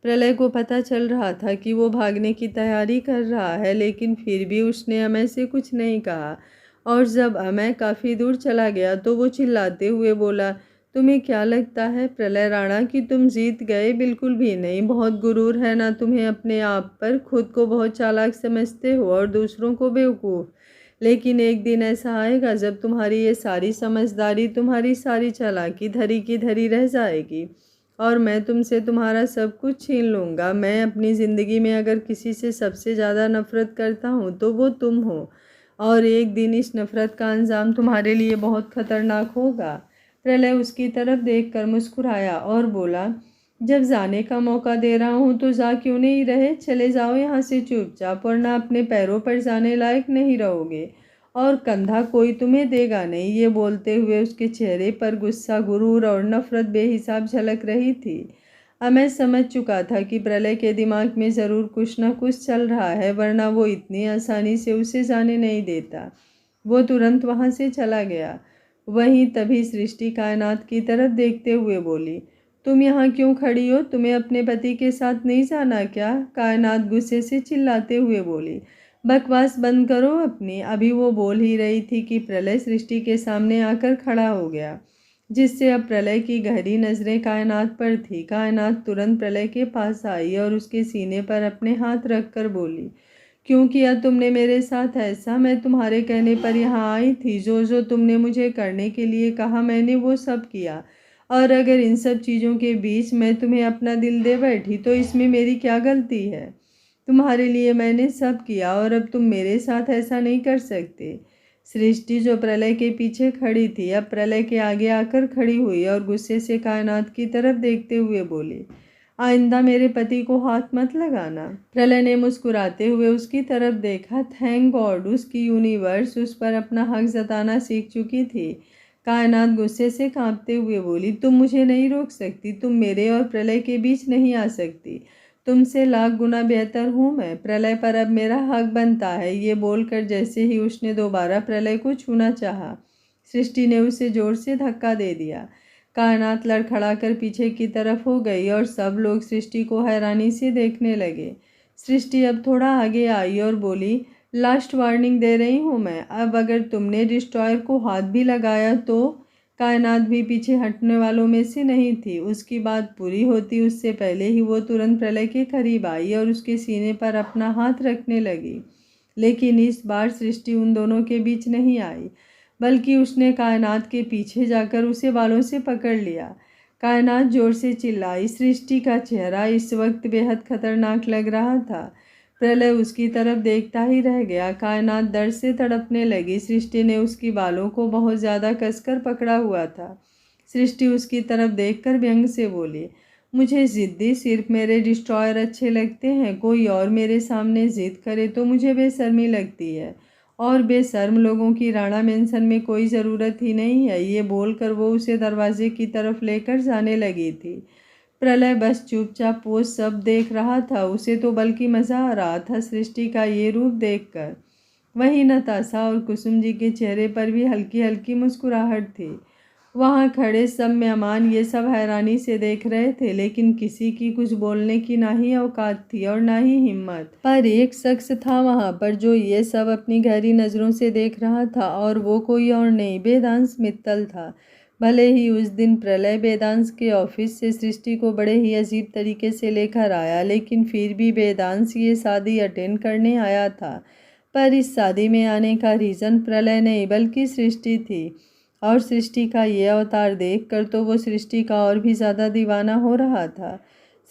प्रलय को पता चल रहा था कि वो भागने की तैयारी कर रहा है, लेकिन फिर भी उसने अमय से कुछ नहीं कहा। और जब अमय काफ़ी दूर चला गया तो वो चिल्लाते हुए बोला, तुम्हें क्या लगता है प्रलय राणा कि तुम जीत गए। बिल्कुल भी नहीं। बहुत गुरूर है ना तुम्हें अपने आप पर। खुद को बहुत चालाक समझते हो और दूसरों को बेवकूफ़। लेकिन एक दिन ऐसा आएगा जब तुम्हारी ये सारी समझदारी, तुम्हारी सारी चालाकी धरी की धरी रह जाएगी और मैं तुमसे तुम्हारा सब कुछ छीन लूँगा। मैं अपनी ज़िंदगी में अगर किसी से सबसे ज़्यादा नफ़रत करता हूँ तो वो तुम हो, और एक दिन इस नफ़रत का अंजाम तुम्हारे लिए बहुत खतरनाक होगा। प्रलय उसकी तरफ देखकर मुस्कुराया और बोला, जब जाने का मौका दे रहा हूँ तो जा क्यों नहीं रहे। चले जाओ यहाँ से चुपचाप, वरना अपने पैरों पर जाने लायक नहीं रहोगे और कंधा कोई तुम्हें देगा नहीं। ये बोलते हुए उसके चेहरे पर गुस्सा, गुरूर और नफरत बेहिसाब झलक रही थी। अमय समझ चुका था कि प्रलय के दिमाग में ज़रूर कुछ न कुछ चल रहा है, वरना वो इतनी आसानी से उसे जाने नहीं देता। वो तुरंत वहाँ से चला गया। वहीं तभी सृष्टि कायनात की तरफ देखते हुए बोली, तुम यहाँ क्यों खड़ी हो। तुम्हें अपने पति के साथ नहीं जाना क्या। कायनात गुस्से से चिल्लाते हुए बोली, बकवास बंद करो अपनी। अभी वो बोल ही रही थी कि प्रलय सृष्टि के सामने आकर खड़ा हो गया, जिससे अब प्रलय की गहरी नज़रें कायनात पर थी। कायनात तुरंत प्रलय के पास आई और उसके सीने पर अपने हाथ रखकर बोली, क्यों किया तुमने मेरे साथ ऐसा। मैं तुम्हारे कहने पर यहाँ आई थी। जो जो तुमने मुझे करने के लिए कहा मैंने वो सब किया, और अगर इन सब चीज़ों के बीच मैं तुम्हें अपना दिल दे बैठी तो इसमें मेरी क्या गलती है। तुम्हारे लिए मैंने सब किया और अब तुम मेरे साथ ऐसा नहीं कर सकते। सृष्टि जो प्रलय के पीछे खड़ी थी अब प्रलय के आगे आकर खड़ी हुई और गुस्से से कायनात की तरफ देखते हुए बोली, आइंदा मेरे पति को हाथ मत लगाना। प्रलय ने मुस्कुराते हुए उसकी तरफ देखा। थैंक गॉड उसकी यूनिवर्स उस पर अपना हक जताना सीख चुकी थी। कायनात गुस्से से कांपते हुए बोली, तुम मुझे नहीं रोक सकती। तुम मेरे और प्रलय के बीच नहीं आ सकती। तुमसे लाख गुना बेहतर हूँ मैं। प्रलय पर अब मेरा हक बनता है। ये बोलकर जैसे ही उसने दोबारा प्रलय को छूना चाहा, सृष्टि ने उसे जोर से धक्का दे दिया। कायनात लड़खड़ाकर पीछे की तरफ हो गई और सब लोग सृष्टि को हैरानी से देखने लगे। सृष्टि अब थोड़ा आगे आई और बोली, लास्ट वार्निंग दे रही हूँ मैं। अब अगर तुमने डिस्ट्रॉयर को हाथ भी लगाया तो। कायनात भी पीछे हटने वालों में से नहीं थी। उसकी बात पूरी होती उससे पहले ही वो तुरंत प्रलय के करीब आई और उसके सीने पर अपना हाथ रखने लगी। लेकिन इस बार सृष्टि उन दोनों के बीच नहीं आई, बल्कि उसने कायनात के पीछे जाकर उसे बालों से पकड़ लिया। कायनात जोर से चिल्लाई। सृष्टि का चेहरा इस वक्त बेहद खतरनाक लग रहा था। प्रलय उसकी तरफ देखता ही रह गया। कायनात दर्द से तड़पने लगी। सृष्टि ने उसकी बालों को बहुत ज़्यादा कसकर पकड़ा हुआ था। सृष्टि उसकी तरफ देखकर व्यंग से बोली, मुझे ज़िद्दी सिर्फ मेरे डिस्ट्रॉयर अच्छे लगते हैं। कोई और मेरे सामने ज़िद करे तो मुझे बेशर्मी लगती है, और बेशर्म लोगों की राणा मेंशन में कोई ज़रूरत ही नहीं है। ये बोलकर वो उसे दरवाजे की तरफ लेकर जाने लगी थी। प्रलय बस चुपचाप वो सब देख रहा था। उसे तो बल्कि मज़ा आ रहा था सृष्टि का ये रूप देखकर। वहीं नताशा और कुसुम जी के चेहरे पर भी हल्की हल्की मुस्कुराहट थी। वहाँ खड़े सब मेहमान ये सब हैरानी से देख रहे थे, लेकिन किसी की कुछ बोलने की ना ही औकात थी और ना ही हिम्मत। पर एक शख्स था वहाँ पर जो ये सब अपनी गहरी नज़रों से देख रहा था, और वो कोई और नहीं, वेदांश मित्तल था। भले ही उस दिन प्रलय वेदांश के ऑफिस से सृष्टि को बड़े ही अजीब तरीके से लेकर आया, लेकिन फिर भी वेदांश ये शादी अटेंड करने आया था। पर इस शादी में आने का रीज़न प्रलय नहीं बल्कि सृष्टि थी, और सृष्टि का ये अवतार देखकर तो वो सृष्टि का और भी ज़्यादा दीवाना हो रहा था।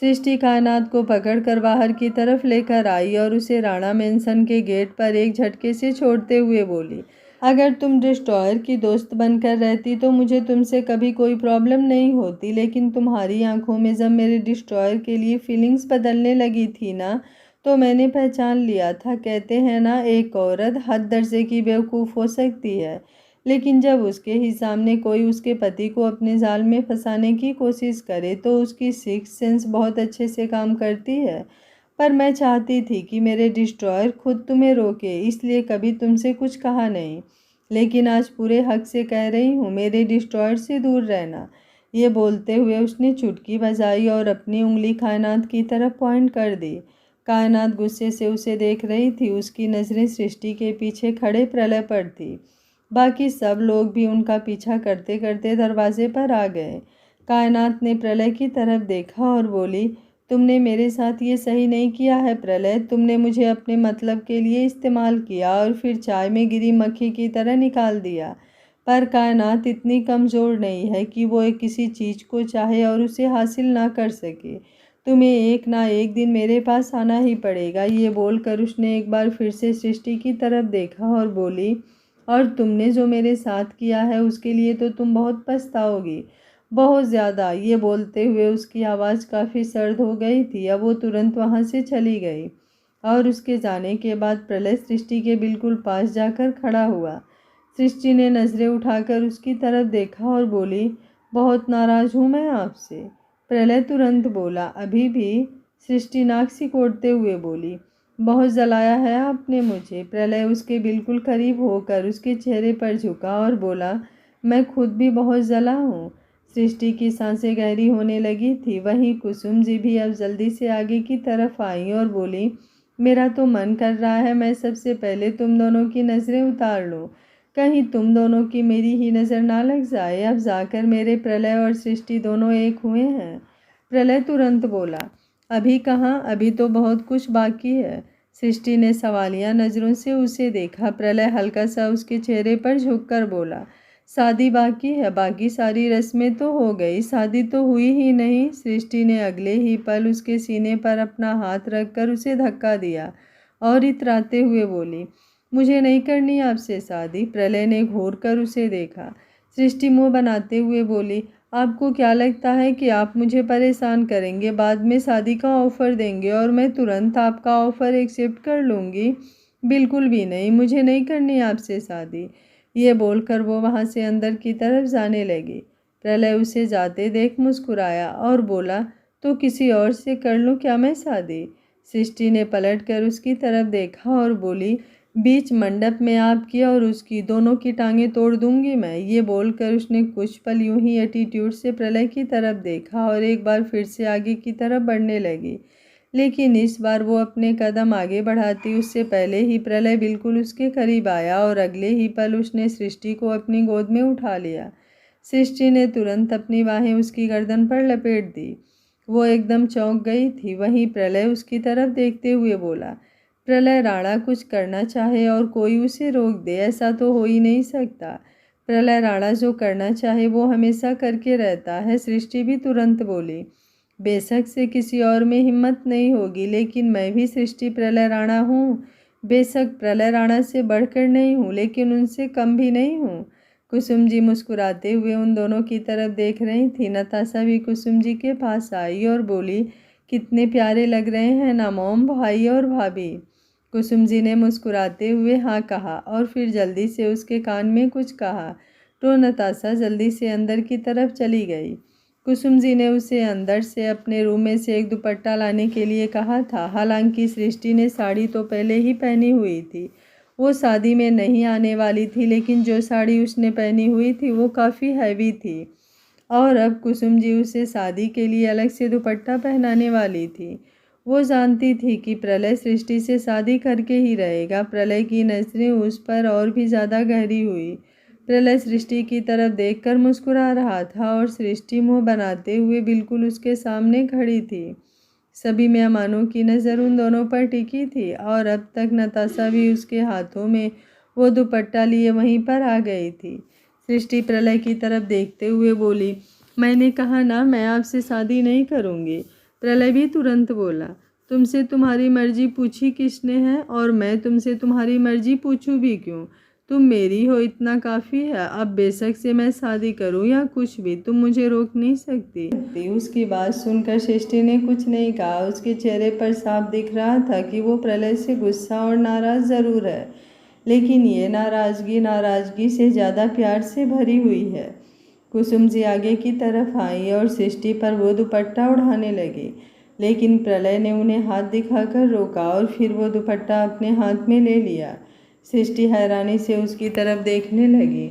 सृष्टि कायनात को पकड़कर बाहर की तरफ लेकर आई और उसे राणा मेंशन के गेट पर एक झटके से छोड़ते हुए बोली, अगर तुम डिस्ट्रॉयर की दोस्त बनकर रहती तो मुझे तुमसे कभी कोई प्रॉब्लम नहीं होती, लेकिन तुम्हारी आंखों में जब मेरे डिस्ट्रॉयर के लिए फीलिंग्स बदलने लगी थी ना, तो मैंने पहचान लिया था। कहते हैं ना, एक औरत हद दर्जे की बेवकूफ़ हो सकती है, लेकिन जब उसके ही सामने कोई उसके पति को अपने जाल में फंसाने की कोशिश करे तो उसकी सिक्स सेंस बहुत अच्छे से काम करती है। पर मैं चाहती थी कि मेरे डिस्ट्रॉयर खुद तुम्हें रोके, इसलिए कभी तुमसे कुछ कहा नहीं, लेकिन आज पूरे हक से कह रही हूँ, मेरे डिस्ट्रॉयर से दूर रहना। ये बोलते हुए उसने चुटकी बजाई और अपनी उंगली कायनात की तरफ पॉइंट कर दी। कायनात गुस्से से उसे देख रही थी। उसकी नज़रें सृष्टि के पीछे खड़े प्रलय पर थी। बाकी सब लोग भी उनका पीछा करते करते दरवाजे पर आ गए। कायनात ने प्रलय की तरफ देखा और बोली, तुमने मेरे साथ ये सही नहीं किया है प्रलय। तुमने मुझे अपने मतलब के लिए इस्तेमाल किया और फिर चाय में गिरी मक्खी की तरह निकाल दिया। पर कायनात इतनी कमज़ोर नहीं है कि वो किसी चीज़ को चाहे और उसे हासिल ना कर सके। तुम्हें एक ना एक दिन मेरे पास आना ही पड़ेगा। ये बोलकर उसने एक बार फिर से सृष्टि की तरफ देखा और बोली, और तुमने जो मेरे साथ किया है उसके लिए तो तुम बहुत पछताओगी, बहुत ज़्यादा। ये बोलते हुए उसकी आवाज़ काफ़ी सर्द हो गई थी। अब वो तुरंत वहाँ से चली गई, और उसके जाने के बाद प्रलय सृष्टि के बिल्कुल पास जाकर खड़ा हुआ। सृष्टि ने नज़रें उठाकर उसकी तरफ देखा और बोली, बहुत नाराज़ हूँ मैं आपसे। प्रलय तुरंत बोला, अभी भी? सृष्टि नाक सिकोड़ते हुए बोली, बहुत जलाया है आपने मुझे। प्रलय उसके बिल्कुल करीब होकर उसके चेहरे पर झुका और बोला, मैं खुद भी बहुत जला हूँ। सृष्टि की सांसें गहरी होने लगी थी। वहीं कुसुम जी भी अब जल्दी से आगे की तरफ आई और बोली, मेरा तो मन कर रहा है मैं सबसे पहले तुम दोनों की नज़रें उतार लूँ, कहीं तुम दोनों की मेरी ही नज़र ना लग जाए। अब जाकर मेरे प्रलय और सृष्टि दोनों एक हुए हैं। प्रलय तुरंत बोला, अभी कहाँ, अभी तो बहुत कुछ बाकी है। सृष्टि ने सवालिया नज़रों से उसे देखा। प्रलय हल्का सा उसके चेहरे पर झुककर बोला, शादी बाकी है, बाकी सारी रस्में तो हो गई, शादी तो हुई ही नहीं। सृष्टि ने अगले ही पल उसके सीने पर अपना हाथ रखकर उसे धक्का दिया और इतराते हुए बोली, मुझे नहीं करनी आपसे शादी। प्रलय ने घूर कर उसे देखा। सृष्टि मुँह बनाते हुए बोली, आपको क्या लगता है कि आप मुझे परेशान करेंगे, बाद में शादी का ऑफ़र देंगे और मैं तुरंत आपका ऑफ़र एक्सेप्ट कर लूँगी? बिल्कुल भी नहीं, मुझे नहीं करनी आपसे शादी। ये बोलकर वो वहाँ से अंदर की तरफ जाने लगी। प्रलय उसे जाते देख मुस्कुराया और बोला, तो किसी और से कर लूँ क्या मैं शादी? सृष्टि ने पलटकर उसकी तरफ देखा और बोली, बीच मंडप में आपकी और उसकी दोनों की टांगें तोड़ दूंगी मैं। ये बोलकर उसने कुछ पल यूं ही एटीट्यूड से प्रलय की तरफ देखा और एक बार फिर से आगे की तरफ बढ़ने लगी, लेकिन इस बार वो अपने कदम आगे बढ़ाती उससे पहले ही प्रलय बिल्कुल उसके करीब आया और अगले ही पल उसने सृष्टि को अपनी गोद में उठा लिया। सृष्टि ने तुरंत अपनी बाहें उसकी गर्दन पर लपेट दी। वो एकदम चौंक गई थी। वहीं प्रलय उसकी तरफ देखते हुए बोला, प्रलय राणा कुछ करना चाहे और कोई उसे रोक दे, ऐसा तो हो ही नहीं सकता। प्रलय राणा जो करना चाहे वो हमेशा करके रहता है। सृष्टि भी तुरंत बोली, बेशक से किसी और में हिम्मत नहीं होगी, लेकिन मैं भी सृष्टि प्रलय राणा हूँ। बेशक प्रलय राणा से बढ़कर नहीं हूँ, लेकिन उनसे कम भी नहीं हूँ। कुसुम जी मुस्कुराते हुए उन दोनों की तरफ देख रही थी। नताशा भी कुसुम जी के पास आई और बोली, कितने प्यारे लग रहे हैं ना मॉम, भाई और भाभी। कुसुम जी ने मुस्कुराते हुए हाँ कहा और फिर जल्दी से उसके कान में कुछ कहा तो नताशा जल्दी से अंदर की तरफ चली गई। कुसुम जी ने उसे अंदर से अपने रूम में से एक दुपट्टा लाने के लिए कहा था। हालांकि सृष्टि ने साड़ी तो पहले ही पहनी हुई थी, वो शादी में नहीं आने वाली थी, लेकिन जो साड़ी उसने पहनी हुई थी वो काफ़ी हैवी थी और अब कुसुम जी उसे शादी के लिए अलग से दुपट्टा पहनाने वाली थी। वो जानती थी कि प्रलय सृष्टि से शादी करके ही रहेगा। प्रलय की नज़रें उस पर और भी ज़्यादा गहरी हुई। प्रलय सृष्टि की तरफ देखकर मुस्कुरा रहा था और सृष्टि मुंह बनाते हुए बिल्कुल उसके सामने खड़ी थी। सभी मेहमानों की नज़र उन दोनों पर टिकी थी और अब तक नताशा भी उसके हाथों में वो दुपट्टा लिए वहीं पर आ गई थी। सृष्टि प्रलय की तरफ देखते हुए बोली, मैंने कहा ना मैं आपसे शादी नहीं करूँगी। प्रलय भी तुरंत बोला, तुमसे तुम्हारी मर्जी पूछी किसने है और मैं तुमसे तुम्हारी मर्जी पूछूं भी क्यों? तुम मेरी हो इतना काफ़ी है। अब बेशक से मैं शादी करूं या कुछ भी, तुम मुझे रोक नहीं सकती। उसकी बात सुनकर सृष्टि ने कुछ नहीं कहा। उसके चेहरे पर साफ दिख रहा था कि वो प्रलय से गुस्सा और नाराज़ ज़रूर है, लेकिन ये नाराज़गी से ज़्यादा प्यार से भरी हुई है। कुसुम जी आगे की तरफ आई और सृष्टि पर वो दुपट्टा उड़ाने लगी, लेकिन प्रलय ने उन्हें हाथ दिखाकर रोका और फिर वो दुपट्टा अपने हाथ में ले लिया। सृष्टि हैरानी से उसकी तरफ देखने लगी।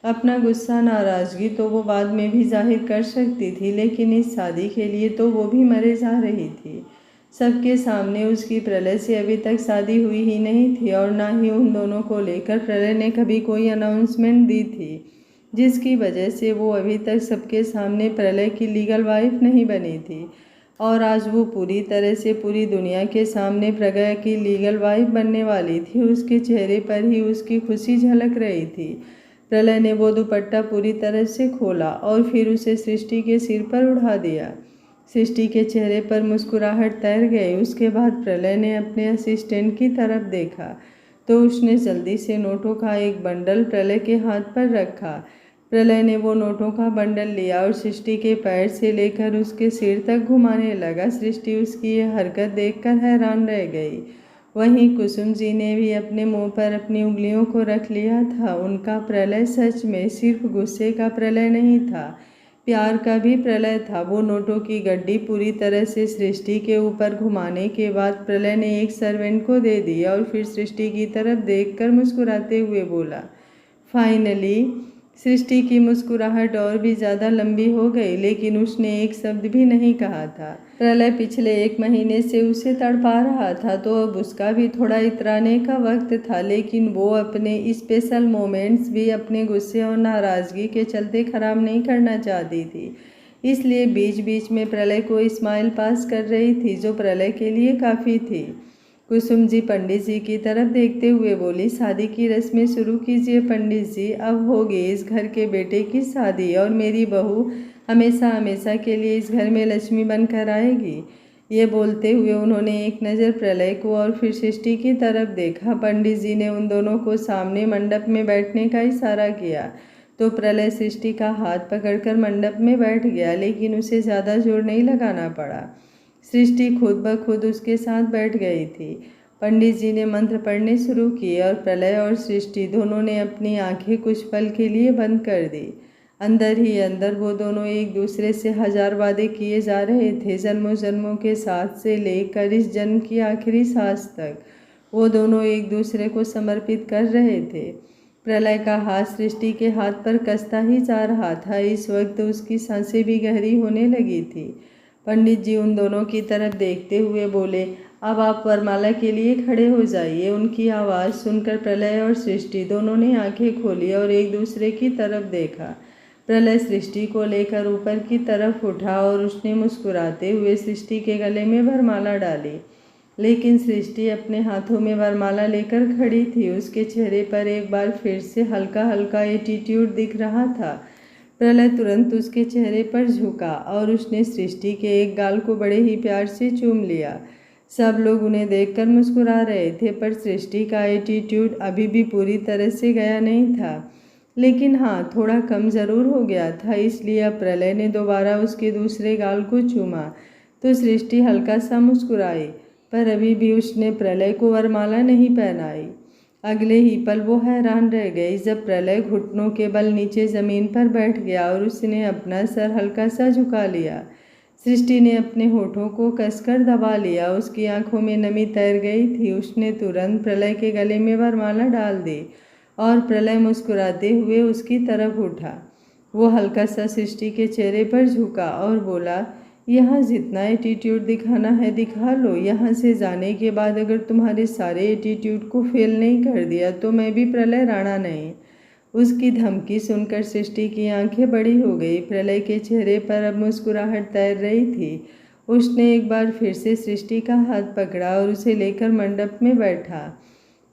अपना गुस्सा नाराज़गी तो वो बाद में भी जाहिर कर सकती थी, लेकिन इस शादी के लिए तो वो भी मरे जा रही थी। सबके सामने उसकी प्रलय से अभी तक शादी हुई ही नहीं थी और ना ही उन दोनों को लेकर प्रलय ने कभी कोई अनाउंसमेंट दी थी, जिसकी वजह से वो अभी तक सबके सामने प्रलय की लीगल वाइफ नहीं बनी थी। और आज वो पूरी तरह से पूरी दुनिया के सामने प्रज्ञा की लीगल वाइफ बनने वाली थी। उसके चेहरे पर ही उसकी खुशी झलक रही थी। प्रलय ने वो दुपट्टा पूरी तरह से खोला और फिर उसे सृष्टि के सिर पर उड़ा दिया। सृष्टि के चेहरे पर मुस्कुराहट तैर गई। उसके बाद प्रलय ने अपने असिस्टेंट की तरफ देखा तो उसने जल्दी से नोटों का एक बंडल प्रलय के हाथ पर रखा। प्रलय ने वो नोटों का बंडल लिया और सृष्टि के पैर से लेकर उसके सिर तक घुमाने लगा। सृष्टि उसकी यह हरकत देखकर हैरान रह गई। वहीं कुसुम जी ने भी अपने मुंह पर अपनी उंगलियों को रख लिया था। उनका प्रलय सच में सिर्फ गुस्से का प्रलय नहीं था, प्यार का भी प्रलय था। वो नोटों की गड्डी पूरी तरह से सृष्टि के ऊपर घुमाने के बाद प्रलय ने एक सर्वेंट को दे दी और फिर सृष्टि की तरफ देखकर मुस्कुराते हुए बोला, फाइनली। सृष्टि की मुस्कुराहट और भी ज़्यादा लंबी हो गई, लेकिन उसने एक शब्द भी नहीं कहा था। प्रलय पिछले 1 महीने से उसे तड़पा रहा था, तो अब उसका भी थोड़ा इतराने का वक्त था, लेकिन वो अपने स्पेशल मोमेंट्स भी अपने गुस्से और नाराज़गी के चलते ख़राब नहीं करना चाहती थी। इसलिए बीच बीच में प्रलय को स्माइल पास कर रही थी, जो प्रलय के लिए काफ़ी थी। कुसुम जी पंडित जी की तरफ देखते हुए बोली, शादी की रस्में शुरू कीजिए पंडित जी। अब होगी इस घर के बेटे की शादी और मेरी बहू हमेशा हमेशा के लिए इस घर में लक्ष्मी बनकर आएगी। ये बोलते हुए उन्होंने एक नज़र प्रलय को और फिर सृष्टि की तरफ देखा। पंडित जी ने उन दोनों को सामने मंडप में बैठने का इशारा किया तो प्रलय सृष्टि का हाथ पकड़कर मंडप में बैठ गया, लेकिन उसे ज़्यादा जोर नहीं लगाना पड़ा। सृष्टि खुद ब खुद उसके साथ बैठ गई थी। पंडित जी ने मंत्र पढ़ने शुरू किए और प्रलय और सृष्टि दोनों ने अपनी आंखें कुछ पल के लिए बंद कर दी। अंदर ही अंदर वो दोनों एक दूसरे से 1000 वादे किए जा रहे थे। जन्मों जन्मों के साथ से लेकर इस जन्म की आखिरी सांस तक वो दोनों एक दूसरे को समर्पित कर रहे थे। प्रलय का हाथ सृष्टि के हाथ पर कसता ही जा रहा था। इस वक्त उसकी सांसें भी गहरी होने लगी थी। पंडित जी उन दोनों की तरफ देखते हुए बोले, अब आप वरमाला के लिए खड़े हो जाइए। उनकी आवाज़ सुनकर प्रलय और सृष्टि दोनों ने आंखें खोली और एक दूसरे की तरफ देखा। प्रलय सृष्टि को लेकर ऊपर की तरफ उठा और उसने मुस्कुराते हुए सृष्टि के गले में वरमाला डाली। लेकिन सृष्टि अपने हाथों में वरमाला लेकर खड़ी थी। उसके चेहरे पर एक बार फिर से हल्का हल्का एटीट्यूड दिख रहा था। प्रलय तुरंत उसके चेहरे पर झुका और उसने सृष्टि के एक गाल को बड़े ही प्यार से चूम लिया। सब लोग उन्हें देखकर मुस्कुरा रहे थे, पर सृष्टि का एटीट्यूड अभी भी पूरी तरह से गया नहीं था। लेकिन हाँ, थोड़ा कम ज़रूर हो गया था। इसलिए अब प्रलय ने दोबारा उसके दूसरे गाल को चूमा तो सृष्टि हल्का सा मुस्कुराई, पर अभी भी उसने प्रलय को वरमाला नहीं पहनाई। अगले ही पल वो हैरान रह गई जब प्रलय घुटनों के बल नीचे ज़मीन पर बैठ गया और उसने अपना सर हल्का सा झुका लिया। सृष्टि ने अपने होठों को कसकर दबा लिया। उसकी आंखों में नमी तैर गई थी। उसने तुरंत प्रलय के गले में वरमाला डाल दी और प्रलय मुस्कुराते हुए उसकी तरफ उठा। वो हल्का सा सृष्टि के चेहरे पर झुका और बोला, यहाँ जितना एटीट्यूड दिखाना है दिखा लो। यहाँ से जाने के बाद अगर तुम्हारे सारे एटीट्यूड को फेल नहीं कर दिया तो मैं भी प्रलय राणा नहीं। उसकी धमकी सुनकर सृष्टि की आंखें बड़ी हो गई। प्रलय के चेहरे पर अब मुस्कुराहट तैर रही थी। उसने एक बार फिर से सृष्टि का हाथ पकड़ा और उसे लेकर मंडप में बैठा।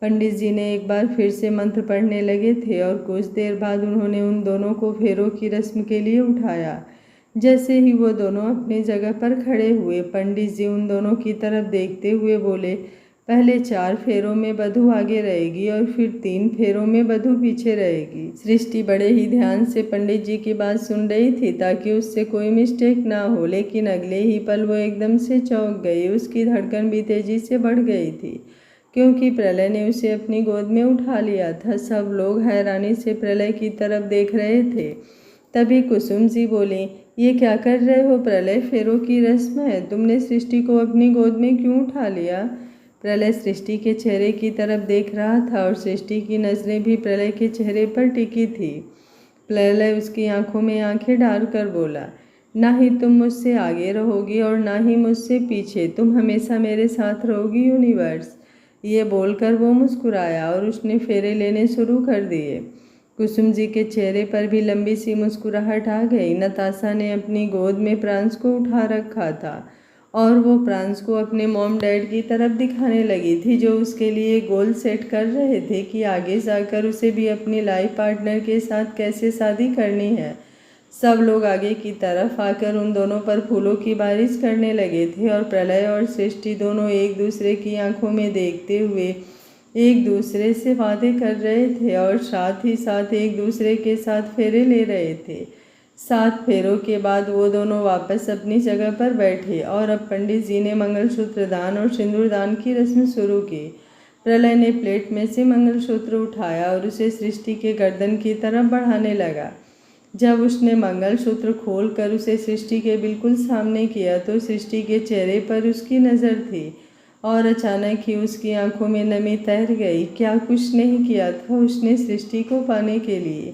पंडित जी ने एक बार फिर से मंत्र पढ़ने लगे थे और कुछ देर बाद उन्होंने उन दोनों को फेरों की रस्म के लिए उठाया। जैसे ही वो दोनों अपनी जगह पर खड़े हुए, पंडित जी उन दोनों की तरफ देखते हुए बोले, पहले 4 फेरों में वधू आगे रहेगी और फिर 3 फेरों में वधू पीछे रहेगी। सृष्टि बड़े ही ध्यान से पंडित जी की बात सुन रही थी ताकि उससे कोई मिस्टेक ना हो, लेकिन अगले ही पल वो एकदम से चौंक गई। उसकी धड़कन भी तेजी से बढ़ गई थी क्योंकि प्रलय ने उसे अपनी गोद में उठा लिया था। सब लोग हैरानी से प्रलय की तरफ देख रहे थे। तभी कुसुम जी बोली, ये क्या कर रहे हो प्रलय? फेरों की रस्म है, तुमने सृष्टि को अपनी गोद में क्यों उठा लिया? प्रलय सृष्टि के चेहरे की तरफ देख रहा था और सृष्टि की नज़रें भी प्रलय के चेहरे पर टिकी थी। प्रलय उसकी आंखों में आंखें डालकर बोला, ना ही तुम मुझसे आगे रहोगी और ना ही मुझसे पीछे, तुम हमेशा मेरे साथ रहोगी यूनिवर्स। ये बोलकर वो मुस्कुराया और उसने फेरे लेने शुरू कर दिए। कुसुम जी के चेहरे पर भी लंबी सी मुस्कुराहट आ गई। नताशा ने अपनी गोद में प्रांस को उठा रखा था और वो प्रांस को अपने मॉम डैड की तरफ दिखाने लगी थी, जो उसके लिए गोल सेट कर रहे थे कि आगे जाकर उसे भी अपनी लाइफ पार्टनर के साथ कैसे शादी करनी है। सब लोग आगे की तरफ आकर उन दोनों पर फूलों की बारिश करने लगे थे और प्रलय और सृष्टि दोनों एक दूसरे की आंखों में देखते हुए एक दूसरे से वादे कर रहे थे और साथ ही साथ एक दूसरे के साथ फेरे ले रहे थे। 7 फेरों के बाद वो दोनों वापस अपनी जगह पर बैठे और अब पंडित जी ने मंगलसूत्र दान और सिंदूर दान की रस्म शुरू की। प्रलय ने प्लेट में से मंगलसूत्र उठाया और उसे सृष्टि के गर्दन की तरफ बढ़ाने लगा। जब उसने मंगलसूत्र खोलकर उसे सृष्टि के बिल्कुल सामने किया तो सृष्टि के चेहरे पर उसकी नज़र थी और अचानक ही उसकी आंखों में नमी तैर गई। क्या कुछ नहीं किया था उसने सृष्टि को पाने के लिए?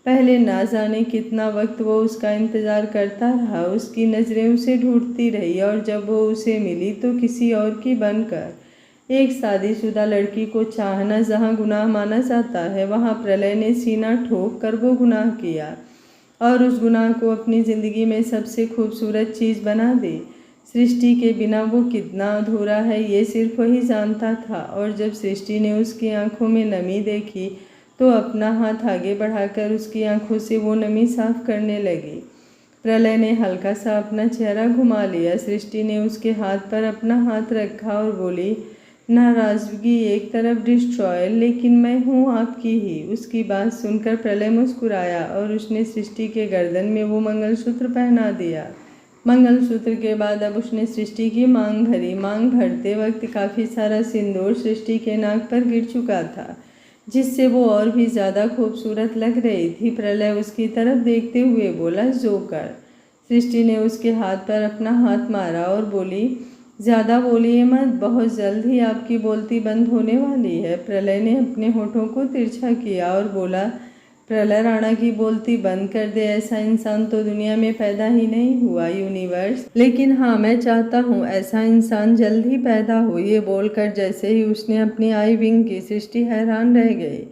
पहले ना जाने कितना वक्त वो उसका इंतज़ार करता रहा। उसकी नज़रें उसे ढूंढती रही और जब वो उसे मिली तो किसी और की बनकर। एक शादीशुदा लड़की को चाहना जहाँ गुनाह माना जाता है, वहाँ प्रलय ने सीना ठोक कर वो गुनाह किया और उस गुनाह को अपनी ज़िंदगी में सबसे खूबसूरत चीज़ बना दी। सृष्टि के बिना वो कितना अधूरा है ये सिर्फ वही जानता था। और जब सृष्टि ने उसकी आंखों में नमी देखी तो अपना हाथ आगे बढ़ाकर उसकी आंखों से वो नमी साफ करने लगी। प्रलय ने हल्का सा अपना चेहरा घुमा लिया। सृष्टि ने उसके हाथ पर अपना हाथ रखा और बोली, नाराज़गी एक तरफ डिस्ट्रॉय, लेकिन मैं हूँ आपकी ही। उसकी बात सुनकर प्रलय मुस्कुराया और उसने सृष्टि के गर्दन में वो मंगलसूत्र पहना दिया। मंगलसूत्र के बाद अब उसने सृष्टि की मांग भरी। मांग भरते वक्त काफ़ी सारा सिंदूर सृष्टि के नाक पर गिर चुका था, जिससे वो और भी ज़्यादा खूबसूरत लग रही थी। प्रलय उसकी तरफ देखते हुए बोला, जोकर। सृष्टि ने उसके हाथ पर अपना हाथ मारा और बोली, ज़्यादा बोलिए मत, बहुत जल्द ही आपकी बोलती बंद होने वाली है। प्रलय ने अपने होठों को तिरछा किया और बोला, प्रलय राणा की बोलती बंद कर दे, ऐसा इंसान तो दुनिया में पैदा ही नहीं हुआ यूनिवर्स। लेकिन हाँ, मैं चाहता हूँ ऐसा इंसान जल्द ही पैदा हो। ये बोलकर जैसे ही उसने अपनी आई विंग की, सृष्टि हैरान रह गई।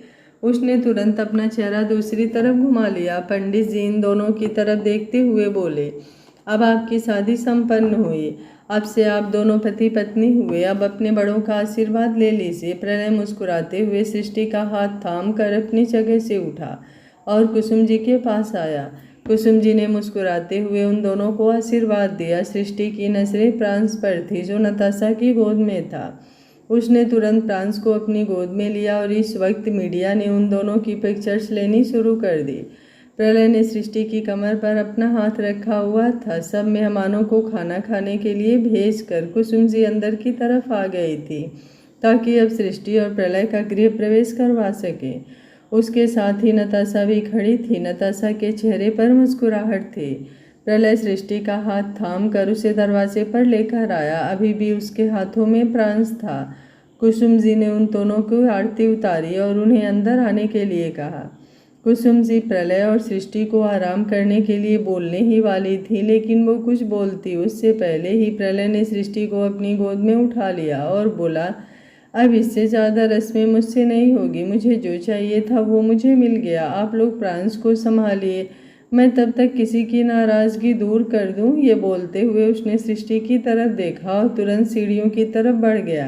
उसने तुरंत अपना चेहरा दूसरी तरफ घुमा लिया। पंडित जी इन दोनों की तरफ देखते हुए बोले, अब आपकी शादी संपन्न हुई। अब से आप दोनों पति पत्नी हुए। अब अपने बड़ों का आशीर्वाद ले लीजिए। प्रलय मुस्कुराते हुए सृष्टि का हाथ थाम कर अपनी जगह से उठा और कुसुम जी के पास आया। कुसुम जी ने मुस्कुराते हुए उन दोनों को आशीर्वाद दिया। सृष्टि की नजरें प्रांस पर थी जो नताशा की गोद में था। उसने तुरंत प्रांस को अपनी गोद में लिया और इस वक्त मीडिया ने उन दोनों की पिक्चर्स लेनी शुरू कर दी। प्रलय ने सृष्टि की कमर पर अपना हाथ रखा हुआ था। सब मेहमानों को खाना खाने के लिए भेजकर कुसुम जी अंदर की तरफ आ गई थी ताकि अब सृष्टि और प्रलय का गृह प्रवेश करवा सके। उसके साथ ही नताशा भी खड़ी थी। नताशा के चेहरे पर मुस्कुराहट थी। प्रलय सृष्टि का हाथ थाम कर उसे दरवाजे पर लेकर आया। अभी भी उसके हाथों में प्रांस था। कुसुम जी ने उन दोनों को आरती उतारी और उन्हें अंदर आने के लिए कहा। कुसुम जी प्रलय और सृष्टि को आराम करने के लिए बोलने ही वाली थी, लेकिन वो कुछ बोलती उससे पहले ही प्रलय ने सृष्टि को अपनी गोद में उठा लिया और बोला, अब इससे ज़्यादा रस्में मुझसे नहीं होगी। मुझे जो चाहिए था वो मुझे मिल गया। आप लोग प्रांस को संभालिए, मैं तब तक किसी की नाराज़गी दूर कर दूं। ये बोलते हुए उसने सृष्टि की तरफ देखा और तुरंत सीढ़ियों की तरफ बढ़ गया।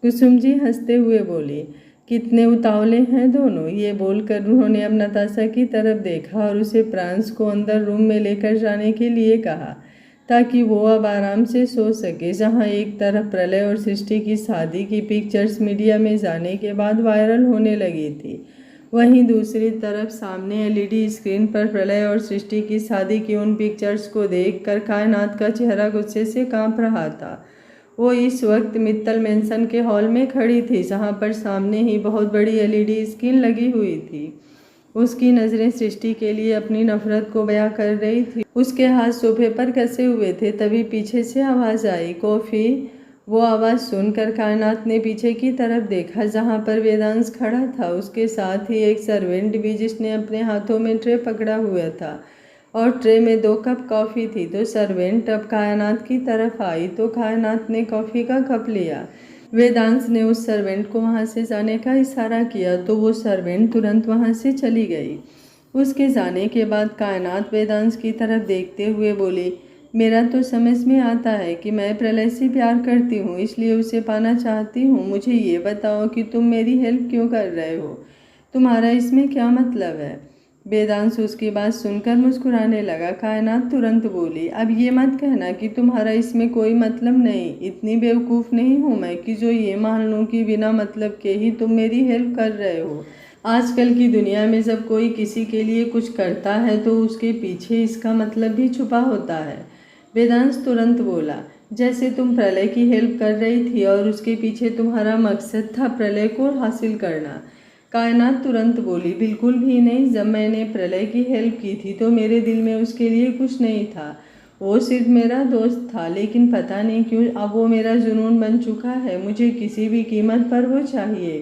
कुसुम जी हंसते हुए बोली, कितने उतावले हैं दोनों। ये बोलकर उन्होंने अब नताशा की तरफ देखा और उसे प्रांस को अंदर रूम में लेकर जाने के लिए कहा ताकि वो अब आराम से सो सके। जहाँ एक तरफ प्रलय और सृष्टि की शादी की पिक्चर्स मीडिया में जाने के बाद वायरल होने लगी थी, वहीं दूसरी तरफ सामने एलईडी स्क्रीन पर प्रलय और सृष्टि की शादी की उन पिक्चर्स को देखकर कायनात का चेहरा गुस्से से कांप रहा था। वो इस वक्त मित्तल मेंशन के हॉल में खड़ी थी, जहाँ पर सामने ही बहुत बड़ी एलईडी स्क्रीन लगी हुई थी। उसकी नज़रें सृष्टि के लिए अपनी नफरत को बयां कर रही थी। उसके हाथ सोफे पर कसे हुए थे। तभी पीछे से आवाज़ आई, कॉफ़ी। वो आवाज़ सुनकर कायनात ने पीछे की तरफ देखा जहाँ पर वेदांश खड़ा था। उसके साथ ही एक सर्वेंट भी जिसने अपने हाथों में ट्रे पकड़ा हुआ था और ट्रे में 2 कप कॉफ़ी थी। तो सर्वेंट अब कायनात की तरफ आई तो कायनात ने कॉफ़ी का कप लिया। वेदांश ने उस सर्वेंट को वहाँ से जाने का इशारा किया तो वो सर्वेंट तुरंत वहाँ से चली गई। उसके जाने के बाद कायनात वेदांश की तरफ देखते हुए बोली, मेरा तो समझ में आता है कि मैं प्रलय से प्यार करती हूँ, इसलिए उसे पाना चाहती हूँ। मुझे ये बताओ कि तुम मेरी हेल्प क्यों कर रहे हो? तुम्हारा इसमें क्या मतलब है? वेदांश उसकी बात सुनकर मुस्कुराने लगा। कायनात तुरंत बोली, अब ये मत कहना कि तुम्हारा इसमें कोई मतलब नहीं। इतनी बेवकूफ़ नहीं हूँ मैं कि जो ये मान लूँ कि बिना मतलब के ही तुम मेरी हेल्प कर रहे हो। आजकल की दुनिया में जब कोई किसी के लिए कुछ करता है तो उसके पीछे इसका मतलब भी छुपा होता है। वेदांश तुरंत बोला, जैसे तुम प्रलय की हेल्प कर रही थी और उसके पीछे तुम्हारा मकसद था प्रलय को हासिल करना। कायनात तुरंत बोली, बिल्कुल भी नहीं। जब मैंने प्रलय की हेल्प की थी तो मेरे दिल में उसके लिए कुछ नहीं था। वो सिर्फ मेरा दोस्त था, लेकिन पता नहीं क्यों अब वो मेरा जुनून बन चुका है। मुझे किसी भी कीमत पर वो चाहिए।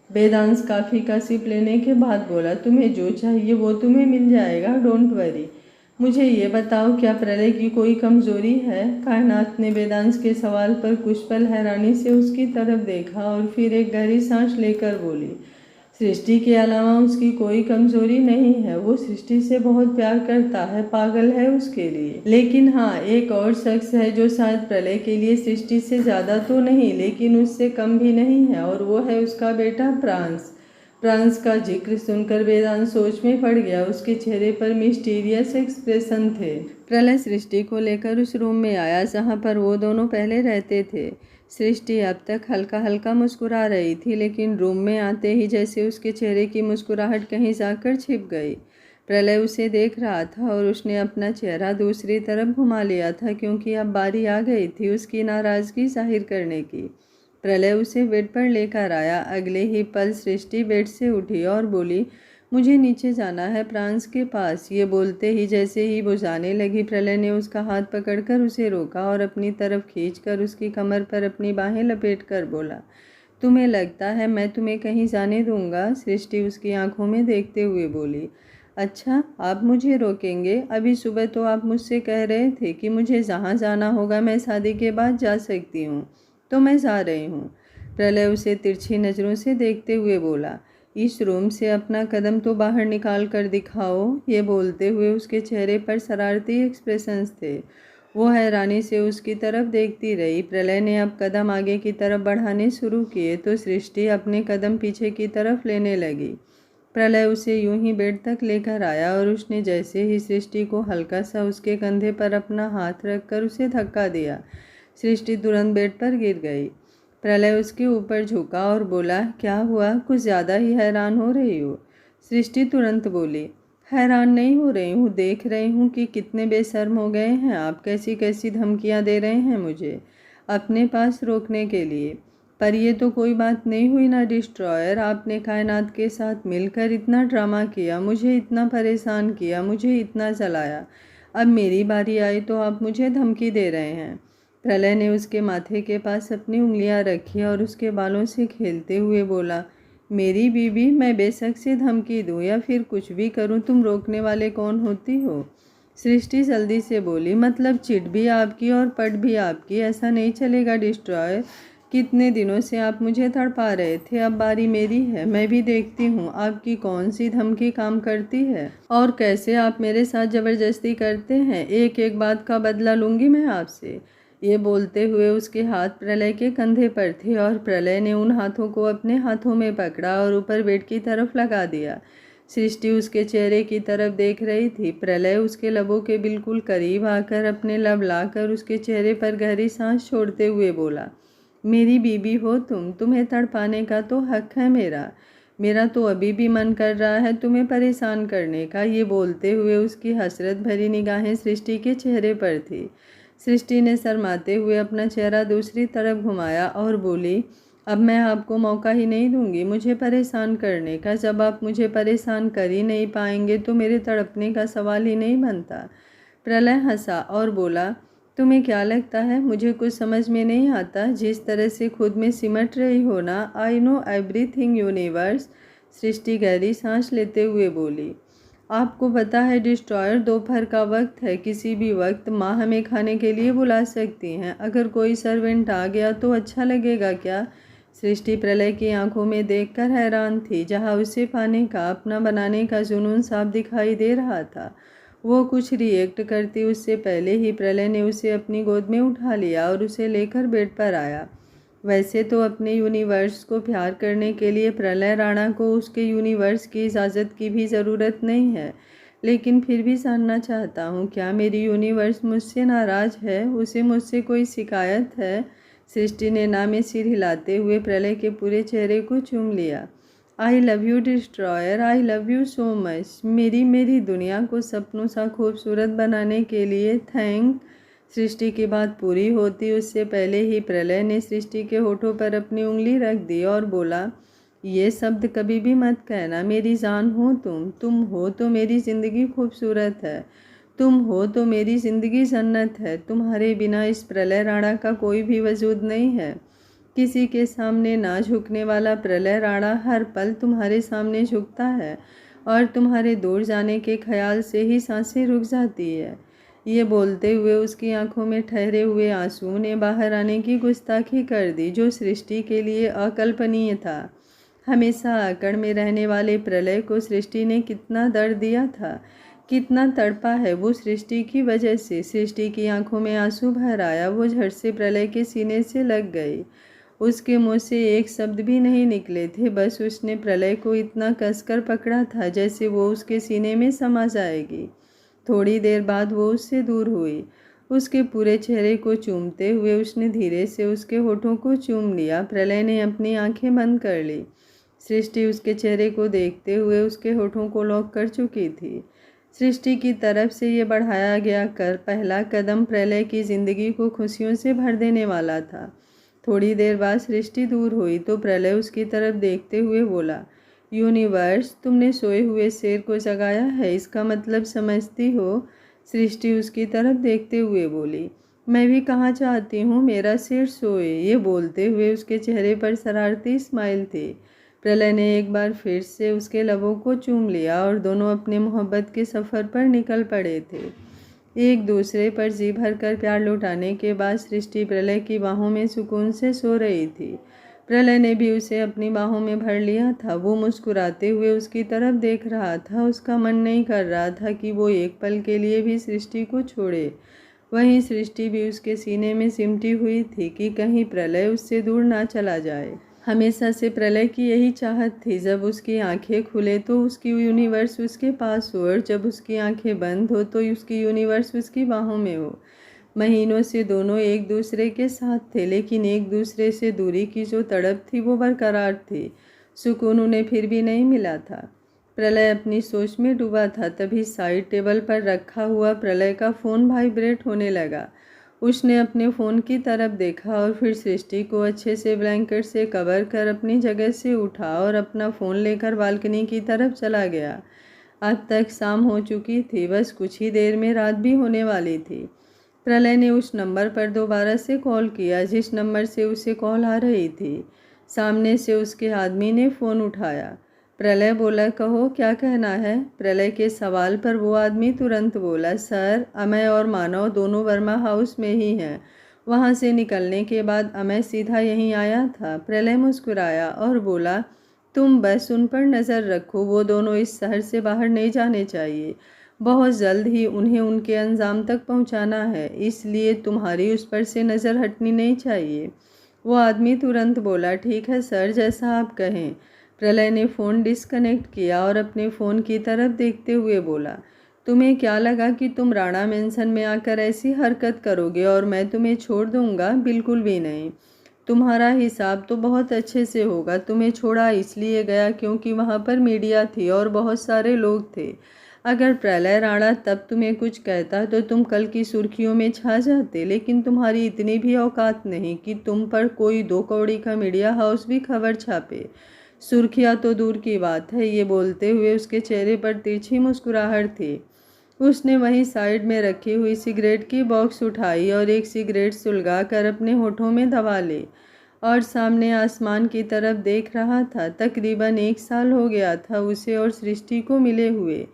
वेदांश काफ़ी का सिप लेने के बाद बोला, तुम्हें जो चाहिए वो तुम्हें मिल जाएगा, डोंट वरी। मुझे ये बताओ, क्या प्रलय की कोई कमजोरी है? कायनात ने वेदांश के सवाल पर कुछ पल हैरानी से उसकी तरफ देखा और फिर एक गहरी सांस लेकर बोली, सृष्टि के अलावा उसकी कोई कमजोरी नहीं है। वो सृष्टि से बहुत प्यार करता है, पागल है उसके लिए। लेकिन हाँ, एक और शख्स है जो शायद प्रलय के लिए सृष्टि से ज़्यादा तो नहीं लेकिन उससे कम भी नहीं है, और वो है उसका बेटा प्रांस। प्रांस का जिक्र सुनकर वेदांश सोच में पड़ गया। उसके चेहरे पर मिस्टीरियस एक्सप्रेशन थे। प्रलय सृष्टि को लेकर उस रूम में आया जहाँ पर वो दोनों पहले रहते थे। सृष्टि अब तक हल्का हल्का मुस्कुरा रही थी, लेकिन रूम में आते ही जैसे उसके चेहरे की मुस्कुराहट कहीं जाकर छिप गई। प्रलय उसे देख रहा था और उसने अपना चेहरा दूसरी तरफ घुमा लिया था क्योंकि अब बारी आ गई थी उसकी नाराज़गी जाहिर करने की। प्रलय उसे बेड पर लेकर आया। अगले ही पल सृष्टि बेड से उठी और बोली, मुझे नीचे जाना है प्रांस के पास। ये बोलते ही जैसे ही वो जाने लगी, प्रलय ने उसका हाथ पकड़कर उसे रोका और अपनी तरफ खींचकर उसकी कमर पर अपनी बाहें लपेटकर बोला, तुम्हें लगता है मैं तुम्हें कहीं जाने दूंगा? सृष्टि उसकी आंखों में देखते हुए बोली, अच्छा आप मुझे रोकेंगे? अभी सुबह तो आप मुझसे कह रहे थे कि मुझे जहाँ जाना होगा मैं शादी के बाद जा सकती हूँ, तो मैं जा रही हूँ। प्रलय उसे तिरछी नज़रों से देखते हुए बोला, इस रूम से अपना कदम तो बाहर निकाल कर दिखाओ। ये बोलते हुए उसके चेहरे पर शरारती एक्सप्रेशंस थे। वो हैरानी से उसकी तरफ देखती रही। प्रलय ने अब कदम आगे की तरफ बढ़ाने शुरू किए तो सृष्टि अपने कदम पीछे की तरफ लेने लगी। प्रलय उसे यूं ही बेड तक लेकर आया और उसने जैसे ही सृष्टि को हल्का सा उसके कंधे पर अपना हाथ रखकर उसे धक्का दिया, सृष्टि तुरंत बेड पर गिर गई। प्रलय उसके ऊपर झुका और बोला, क्या हुआ, कुछ ज़्यादा ही हैरान हो रही हो? सृष्टि तुरंत बोली, हैरान नहीं हो रही हूँ, देख रही हूँ कि कितने बेशर्म हो गए हैं आप, कैसी कैसी धमकियाँ दे रहे हैं मुझे अपने पास रोकने के लिए। पर ये तो कोई बात नहीं हुई ना डिस्ट्रॉयर, आपने कायनात के साथ मिलकर इतना ड्रामा किया, मुझे इतना परेशान किया, मुझे इतना जलाया। अब मेरी बारी आई तो आप मुझे धमकी दे रहे हैं। प्रलय ने उसके माथे के पास अपनी उंगलियां रखी और उसके बालों से खेलते हुए बोला, मेरी बीबी, मैं बेशक से धमकी दूँ या फिर कुछ भी करूँ, तुम रोकने वाले कौन होती हो? सृष्टि जल्दी से बोली, मतलब चिट भी आपकी और पट भी आपकी, ऐसा नहीं चलेगा डिस्ट्रॉयर। कितने दिनों से आप मुझे तड़पा रहे थे, अब बारी मेरी है। मैं भी देखती हूँ आपकी कौन सी धमकी काम करती है और कैसे आप मेरे साथ ज़बरदस्ती करते हैं। एक एक बात का बदला लूँगी मैं आपसे। ये बोलते हुए उसके हाथ प्रलय के कंधे पर थे और प्रलय ने उन हाथों को अपने हाथों में पकड़ा और ऊपर बेड की तरफ लगा दिया। सृष्टि उसके चेहरे की तरफ देख रही थी। प्रलय उसके लबों के बिल्कुल करीब आकर अपने लब लाकर उसके चेहरे पर गहरी सांस छोड़ते हुए बोला, मेरी बीबी हो तुम, तुम्हें तड़पाने का तो हक है मेरा। मेरा तो अभी भी मन कर रहा है तुम्हें परेशान करने का। ये बोलते हुए उसकी हसरत भरी निगाहें सृष्टि के चेहरे पर थी। सृष्टि ने शर्माते हुए अपना चेहरा दूसरी तरफ घुमाया और बोली, अब मैं आपको मौका ही नहीं दूंगी मुझे परेशान करने का। जब आप मुझे परेशान कर ही नहीं पाएंगे तो मेरे तड़पने का सवाल ही नहीं बनता। प्रलय हंसा और बोला, तुम्हें क्या लगता है मुझे कुछ समझ में नहीं आता? जिस तरह से खुद में सिमट रही हो ना, आई नो एवरीथिंग यूनिवर्स। सृष्टि गहरी सांस लेते हुए बोली, आपको पता है डिस्ट्रॉयर, दोपहर का वक्त है, किसी भी वक्त माँ हमें खाने के लिए बुला सकती हैं। अगर कोई सर्वेंट आ गया तो अच्छा लगेगा क्या? सृष्टि प्रलय की आंखों में देखकर हैरान थी। जहाँ उसे पाने का, अपना बनाने का जुनून साफ दिखाई दे रहा था। वो कुछ रिएक्ट करती उससे पहले ही प्रलय ने उसे अपनी गोद में उठा लिया और उसे लेकर बेड पर आया। वैसे तो अपने यूनिवर्स को प्यार करने के लिए प्रलय राणा को उसके यूनिवर्स की इजाज़त की भी ज़रूरत नहीं है, लेकिन फिर भी जानना चाहता हूँ, क्या मेरी यूनिवर्स मुझसे नाराज़ है? उसे मुझसे कोई शिकायत है? सृष्टि ने ना में सिर हिलाते हुए प्रलय के पूरे चेहरे को चूम लिया। I love you destroyer, I love you so much. मेरी दुनिया को सपनों सा खूबसूरत बनाने के लिए थैंक। सृष्टि की बात पूरी होती उससे पहले ही प्रलय ने सृष्टि के होठों पर अपनी उंगली रख दी और बोला, ये शब्द कभी भी मत कहना। मेरी जान हो तुम हो तो मेरी ज़िंदगी खूबसूरत है, तुम हो तो मेरी ज़िंदगी जन्नत है। तुम्हारे बिना इस प्रलय राणा का कोई भी वजूद नहीं है। किसी के सामने ना झुकने वाला प्रलय राणा हर पल तुम्हारे सामने झुकता है और तुम्हारे दूर जाने के ख्याल से ही सांसें रुक जाती है। ये बोलते हुए उसकी आंखों में ठहरे हुए आंसू ने बाहर आने की गुस्ताखी कर दी, जो सृष्टि के लिए अकल्पनीय था। हमेशा आकड़ में रहने वाले प्रलय को सृष्टि ने कितना दर्द दिया था, कितना तड़पा है वो सृष्टि की वजह से। सृष्टि की आंखों में आंसू भर आया। वो झट से प्रलय के सीने से लग गई। उसके मुंह से एक शब्द भी नहीं निकले थे, बस उसने प्रलय को इतना कसकर पकड़ा था जैसे वो उसके सीने में समा जाएगी। थोड़ी देर बाद वो उससे दूर हुई। उसके पूरे चेहरे को चूमते हुए उसने धीरे से उसके होठों को चूम लिया। प्रलय ने अपनी आंखें बंद कर ली। सृष्टि उसके चेहरे को देखते हुए उसके होठों को लॉक कर चुकी थी। सृष्टि की तरफ से ये बढ़ाया गया पहला कदम प्रलय की ज़िंदगी को खुशियों से भर देने वाला था। थोड़ी देर बाद सृष्टि दूर हुई तो प्रलय उसकी तरफ देखते हुए बोला, यूनिवर्स, तुमने सोए हुए शेर को जगाया है, इसका मतलब समझती हो? सृष्टि उसकी तरफ देखते हुए बोली, मैं भी कहाँ चाहती हूँ मेरा शेर सोए। ये बोलते हुए उसके चेहरे पर शरारती स्माइल थी। प्रलय ने एक बार फिर से उसके लबों को चूम लिया और दोनों अपने मोहब्बत के सफ़र पर निकल पड़े थे। एक दूसरे पर जी भर कर प्यार लुटाने के बाद सृष्टि प्रलय की बाहों में सुकून से सो रही थी। प्रलय ने भी उसे अपनी बाहों में भर लिया था। वो मुस्कुराते हुए उसकी तरफ देख रहा था। उसका मन नहीं कर रहा था कि वो एक पल के लिए भी सृष्टि को छोड़े। वहीं सृष्टि भी उसके सीने में सिमटी हुई थी कि कहीं प्रलय उससे दूर ना चला जाए। हमेशा से प्रलय की यही चाहत थी, जब उसकी आंखें खुले तो उसकी यूनिवर्स उसके पास हो, और जब उसकी आंखें बंद हो तो उसकी यूनिवर्स उसकी बाहों में हो। महीनों से दोनों एक दूसरे के साथ थे, लेकिन एक दूसरे से दूरी की जो तड़प थी वो बरकरार थी। सुकून उन्हें फिर भी नहीं मिला था। प्रलय अपनी सोच में डूबा था। तभी साइड टेबल पर रखा हुआ प्रलय का फ़ोन वाइब्रेट होने लगा। उसने अपने फ़ोन की तरफ देखा और फिर सृष्टि को अच्छे से ब्लैंकेट से कवर कर अपनी जगह से उठा और अपना फ़ोन लेकर बालकनी की तरफ चला गया। अब तक शाम हो चुकी थी, बस कुछ ही देर में रात भी होने वाली थी। प्रलय ने उस नंबर पर दोबारा से कॉल किया जिस नंबर से उसे कॉल आ रही थी। सामने से उसके आदमी ने फ़ोन उठाया। प्रलय बोला, कहो क्या कहना है। प्रलय के सवाल पर वो आदमी तुरंत बोला, सर अमय और मानव दोनों वर्मा हाउस में ही हैं। वहाँ से निकलने के बाद अमय सीधा यहीं आया था। प्रलय मुस्कुराया और बोला, तुम बस उन पर नज़र रखो, वो दोनों इस शहर से बाहर नहीं जाने चाहिए। बहुत जल्द ही उन्हें उनके अंजाम तक पहुंचाना है, इसलिए तुम्हारी उस पर से नज़र हटनी नहीं चाहिए। वो आदमी तुरंत बोला, ठीक है सर, जैसा आप कहें। प्रलय ने फ़ोन डिस्कनेक्ट किया और अपने फ़ोन की तरफ देखते हुए बोला, तुम्हें क्या लगा कि तुम राणा मेंशन में आकर ऐसी हरकत करोगे और मैं तुम्हें छोड़ दूंगा? बिल्कुल भी नहीं। तुम्हारा हिसाब तो बहुत अच्छे से होगा। तुम्हें छोड़ा इसलिए गया क्योंकि वहाँ पर मीडिया थी और बहुत सारे लोग थे। अगर प्रलय राणा तब तुम्हें कुछ कहता तो तुम कल की सुर्खियों में छा जाते, लेकिन तुम्हारी इतनी भी औकात नहीं कि तुम पर कोई 2 कौड़ी का मीडिया हाउस भी खबर छापे। सुर्खियाँ तो दूर की बात है। ये बोलते हुए उसके चेहरे पर तिरछी मुस्कुराहट थी। उसने वहीं साइड में रखी हुई सिगरेट की बॉक्स उठाई और एक सिगरेट सुलगा कर अपने होठों में दबा ली और सामने आसमान की तरफ देख रहा था। तकरीबन 1 साल हो गया था उसे और सृष्टि को मिले हुए।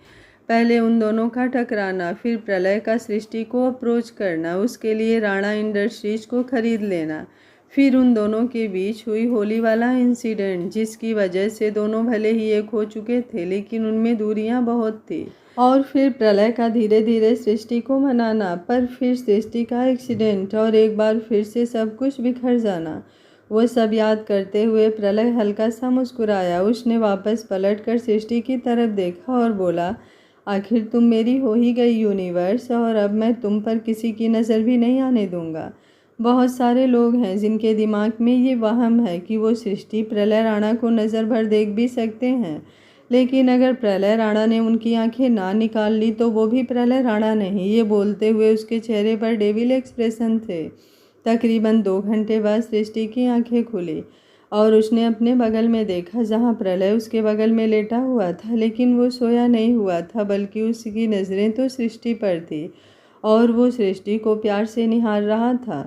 पहले उन दोनों का टकराना, फिर प्रलय का सृष्टि को अप्रोच करना, उसके लिए राणा इंडस्ट्रीज को खरीद लेना, फिर उन दोनों के बीच हुई होली वाला इंसिडेंट जिसकी वजह से दोनों भले ही एक हो चुके थे लेकिन उनमें दूरियां बहुत थी, और फिर प्रलय का धीरे धीरे सृष्टि को मनाना, पर फिर सृष्टि का एक्सीडेंट और एक बार फिर से सब कुछ बिखर जाना। वो सब याद करते हुए प्रलय हल्का सा मुस्कुराया। उसने वापस पलटकर सृष्टि की तरफ देखा और बोला, आखिर तुम मेरी हो ही गई यूनिवर्स, और अब मैं तुम पर किसी की नज़र भी नहीं आने दूंगा। बहुत सारे लोग हैं जिनके दिमाग में ये वहम है कि वो सृष्टि प्रलय राणा को नज़र भर देख भी सकते हैं, लेकिन अगर प्रलय राणा ने उनकी आंखें ना निकाल ली तो वो भी प्रलय राणा नहीं। ये बोलते हुए उसके चेहरे पर डेविल एक्सप्रेशन थे। तकरीबन 2 घंटे बाद सृष्टि की आंखें खुली और उसने अपने बगल में देखा जहां प्रलय उसके बगल में लेटा हुआ था, लेकिन वो सोया नहीं हुआ था बल्कि उसकी नज़रें तो सृष्टि पर थी और वो सृष्टि को प्यार से निहार रहा था।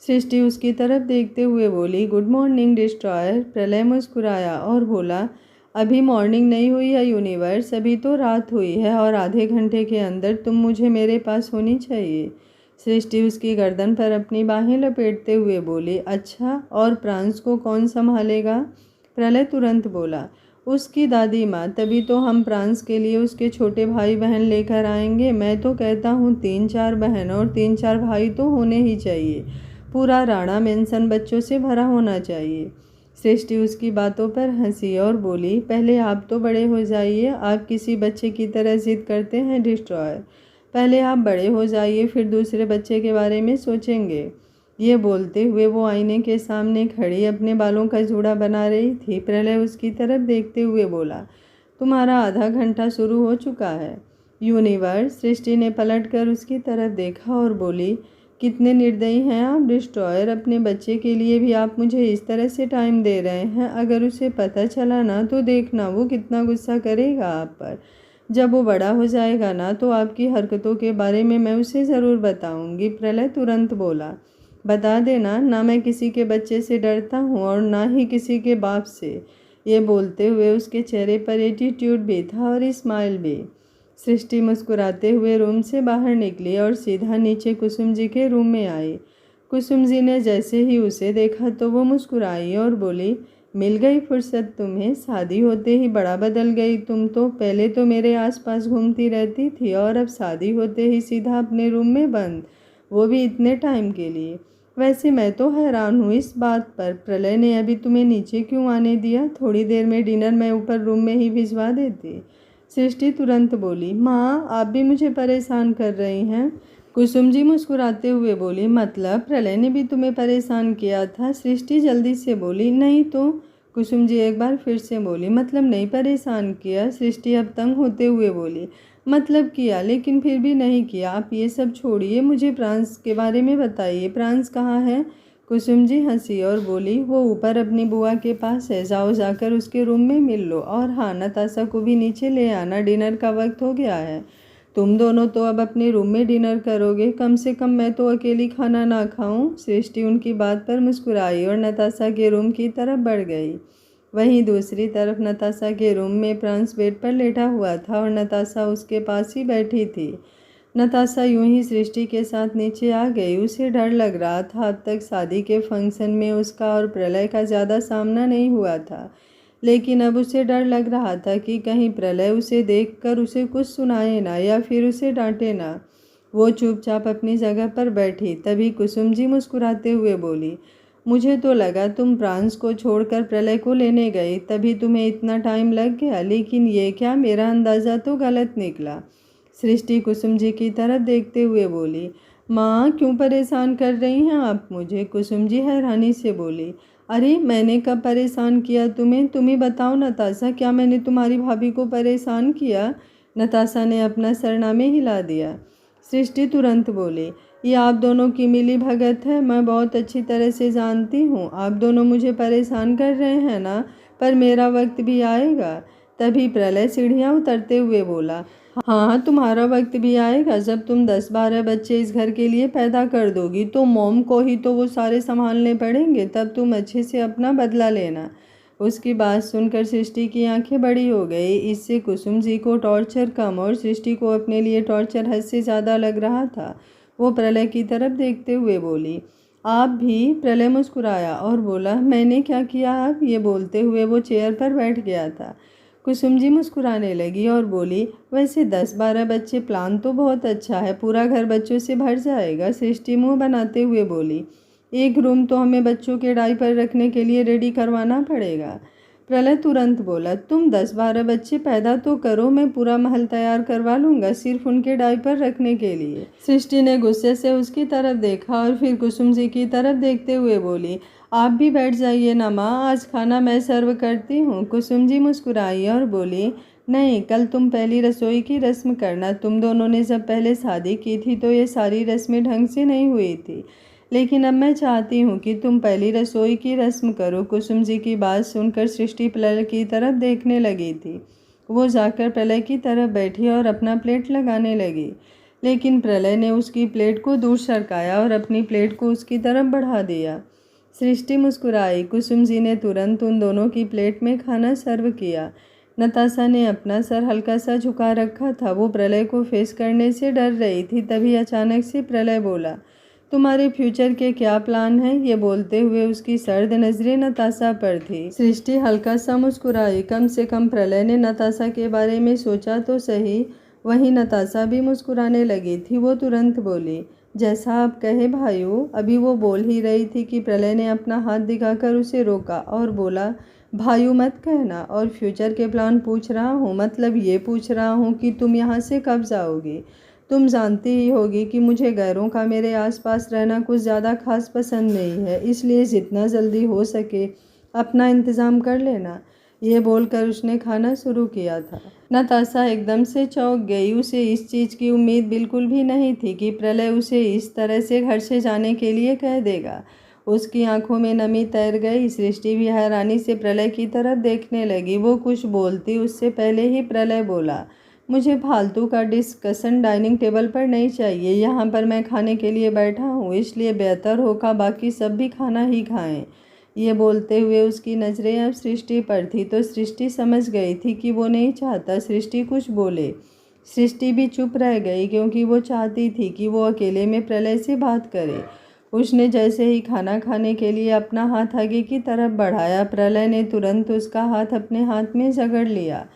सृष्टि उसकी तरफ देखते हुए बोली, गुड मॉर्निंग डिस्ट्रॉयर। प्रलय मुस्कुराया और बोला, अभी मॉर्निंग नहीं हुई है यूनिवर्स, अभी तो रात हुई है और आधे घंटे के अंदर तुम मुझे मेरे पास होनी चाहिए। सृष्टि उसकी गर्दन पर अपनी बाहें लपेटते हुए बोली, अच्छा, और प्रांस को कौन संभालेगा? प्रलय तुरंत बोला, उसकी दादी माँ। तभी तो हम प्रांस के लिए उसके छोटे भाई बहन लेकर आएंगे। मैं तो कहता हूँ 3-4 बहन और 3-4 भाई तो होने ही चाहिए। पूरा राणा मेंशन बच्चों से भरा होना चाहिए। सृष्टि उसकी बातों पर हंसी और बोली, पहले आप तो बड़े हो जाइए। आप किसी बच्चे की तरह जिद करते हैं डिस्ट्रॉयर। पहले आप बड़े हो जाइए, फिर दूसरे बच्चे के बारे में सोचेंगे। ये बोलते हुए वो आईने के सामने खड़ी अपने बालों का जूड़ा बना रही थी। प्रलय उसकी तरफ देखते हुए बोला, तुम्हारा आधा घंटा शुरू हो चुका है यूनिवर्स। सृष्टि ने पलटकर उसकी तरफ देखा और बोली, कितने निर्दयी हैं आप डिस्ट्रॉयर। अपने बच्चे के लिए भी आप मुझे इस तरह से टाइम दे रहे हैं। अगर उसे पता चला ना तो देखना वो कितना गुस्सा करेगा आप पर। जब वो बड़ा हो जाएगा ना तो आपकी हरकतों के बारे में मैं उसे ज़रूर बताऊंगी। प्रलय तुरंत बोला, बता देना, ना मैं किसी के बच्चे से डरता हूँ और ना ही किसी के बाप से। ये बोलते हुए उसके चेहरे पर एटीट्यूड भी था और स्माइल भी। सृष्टि मुस्कुराते हुए रूम से बाहर निकली और सीधा नीचे कुसुम जी के रूम में आई। कुसुम जी ने जैसे ही उसे देखा तो वो मुस्कुराई और बोली, मिल गई फुर्सत तुम्हें, शादी होते ही बड़ा बदल गई तुम तो। पहले तो मेरे आसपास घूमती रहती थी और अब शादी होते ही सीधा अपने रूम में बंद, वो भी इतने टाइम के लिए। वैसे मैं तो हैरान हूँ इस बात पर, प्रलय ने अभी तुम्हें नीचे क्यों आने दिया? थोड़ी देर में डिनर मैं ऊपर रूम में ही भिजवा देती। सृष्टि तुरंत बोली, माँ आप भी मुझे परेशान कर रही हैं। कुसुम जी मुस्कुराते हुए बोली, मतलब प्रलय ने भी तुम्हें परेशान किया था? सृष्टि जल्दी से बोली, नहीं तो। कुसुम जी एक बार फिर से बोली, मतलब नहीं परेशान किया। सृष्टि अब तंग होते हुए बोली, मतलब किया लेकिन फिर भी नहीं किया। आप ये सब छोड़िए, मुझे प्रांस के बारे में बताइए, प्रांस कहाँ है? कुसुम जी हंसी और बोली, वो ऊपर अपनी बुआ के पास है, जाओ जाकर उसके रूम में मिल लो। और हाँ, नताशा को भी नीचे ले आना, डिनर का वक्त हो गया है। तुम दोनों तो अब अपने रूम में डिनर करोगे, कम से कम मैं तो अकेली खाना ना खाऊं। सृष्टि उनकी बात पर मुस्कुराई और नताशा के रूम की तरफ बढ़ गई। वहीं दूसरी तरफ नताशा के रूम में प्रांस बेड पर लेटा हुआ था और नताशा उसके पास ही बैठी थी। नताशा यूं ही सृष्टि के साथ नीचे आ गई। उसे डर लग रहा था, अब तक शादी के फंक्शन में उसका और प्रलय का ज़्यादा सामना नहीं हुआ था, लेकिन अब उसे डर लग रहा था कि कहीं प्रलय उसे देखकर उसे कुछ सुनाए ना या फिर उसे डांटे ना। वो चुपचाप अपनी जगह पर बैठी। तभी कुसुम जी मुस्कुराते हुए बोली, मुझे तो लगा तुम प्रांस को छोड़कर प्रलय को लेने गई, तभी तुम्हें इतना टाइम लग गया, लेकिन ये क्या, मेरा अंदाज़ा तो गलत निकला। सृष्टि कुसुम जी की तरफ देखते हुए बोली, माँ क्यों परेशान कर रही हैं आप मुझे? कुसुम जी हैरानी से बोली, अरे मैंने कब परेशान किया तुम्हें? तुम ही बताओ नताशा, क्या मैंने तुम्हारी भाभी को परेशान किया? नताशा ने अपना सरनामे हिला दिया। सृष्टि तुरंत बोली, ये आप दोनों की मिली भगत है, मैं बहुत अच्छी तरह से जानती हूँ। आप दोनों मुझे परेशान कर रहे हैं ना, पर मेरा वक्त भी आएगा। तभी प्रलय सीढ़ियाँ उतरते हुए बोला, हाँ तुम्हारा वक्त भी आएगा। जब तुम 10-12 बच्चे इस घर के लिए पैदा कर दोगी तो मॉम को ही तो वो सारे संभालने पड़ेंगे, तब तुम अच्छे से अपना बदला लेना। उसकी बात सुनकर सृष्टि की आंखें बड़ी हो गई। इससे कुसुम जी को टॉर्चर कम और सृष्टि को अपने लिए टॉर्चर हद से ज़्यादा लग रहा था। वो प्रलय की तरफ देखते हुए बोली, आप भी? प्रलय मुस्कुराया और बोला, मैंने क्या किया अब? ये बोलते हुए वो चेयर पर बैठ गया था। कुसुम जी मुस्कुराने लगी और बोली, वैसे 10-12 बच्चे प्लान तो बहुत अच्छा है, पूरा घर बच्चों से भर जाएगा। सृष्टि मुँह बनाते हुए बोली, एक रूम तो हमें बच्चों के डायपर रखने के लिए रेडी करवाना पड़ेगा। प्रलय तुरंत बोला, तुम 10-12 बच्चे पैदा तो करो, मैं पूरा महल तैयार करवा लूँगा सिर्फ उनके डायपर रखने के लिए। सृष्टि ने गुस्से से उसकी तरफ देखा और फिर कुसुम जी की तरफ देखते हुए बोली, आप भी बैठ जाइए ना माँ, आज खाना मैं सर्व करती हूँ। कुसुम जी मुस्कुराई और बोली, नहीं, कल तुम पहली रसोई की रस्म करना। तुम दोनों ने जब पहले शादी की थी तो ये सारी रस्में ढंग से नहीं हुई थी, लेकिन अब मैं चाहती हूँ कि तुम पहली रसोई की रस्म करो। कुसुम जी की बात सुनकर सृष्टि प्रलय की तरफ देखने लगी थी। वो जाकर प्रलय की तरफ बैठी और अपना प्लेट लगाने लगी, लेकिन प्रलय ने उसकी प्लेट को दूर सरकाया और अपनी प्लेट को उसकी तरफ बढ़ा दिया। सृष्टि मुस्कुराई। कुसुम जी ने तुरंत उन दोनों की प्लेट में खाना सर्व किया। नताशा ने अपना सर हल्का सा झुका रखा था, वो प्रलय को फेस करने से डर रही थी। तभी अचानक से प्रलय बोला, तुम्हारे फ्यूचर के क्या प्लान हैं? ये बोलते हुए उसकी सर्द नजरें नताशा पर थी। सृष्टि हल्का सा मुस्कुराई, कम से कम प्रलय ने नताशा के बारे में सोचा तो सही। वहीं नताशा भी मुस्कुराने लगी थी। वो तुरंत बोली, जैसा आप कहे भाइयों। अभी वो बोल ही रही थी कि प्रलय ने अपना हाथ दिखाकर उसे रोका और बोला, भाइयों मत कहना। और फ्यूचर के प्लान पूछ रहा हूँ, मतलब ये पूछ रहा हूँ कि तुम यहाँ से कब जाओगी? तुम जानती ही होगी कि मुझे गैरों का मेरे आसपास रहना कुछ ज़्यादा खास पसंद नहीं है, इसलिए जितना जल्दी हो सके अपना इंतज़ाम कर लेना। ये बोलकर उसने खाना शुरू किया था। नताशा एकदम से चौंक गई। उसे इस चीज़ की उम्मीद बिल्कुल भी नहीं थी कि प्रलय उसे इस तरह से घर से जाने के लिए कह देगा। उसकी आंखों में नमी तैर गई। सृष्टि भी हैरानी से प्रलय की तरफ देखने लगी। वो कुछ बोलती उससे पहले ही प्रलय बोला, मुझे फालतू का डिस्कशन डाइनिंग टेबल पर नहीं चाहिए। यहाँ पर मैं खाने के लिए बैठा हूँ, इसलिए बेहतर होगा बाकी सब भी खाना ही खाएं। ये बोलते हुए उसकी नज़रें अब सृष्टि पर थी, तो सृष्टि समझ गई थी कि वो नहीं चाहता सृष्टि कुछ बोले। सृष्टि भी चुप रह गई क्योंकि वो चाहती थी कि वो अकेले में प्रलय से बात करे। उसने जैसे ही खाना खाने के लिए अपना हाथ आगे की तरफ बढ़ाया, प्रलय ने तुरंत उसका हाथ अपने हाथ में जकड़ लिया।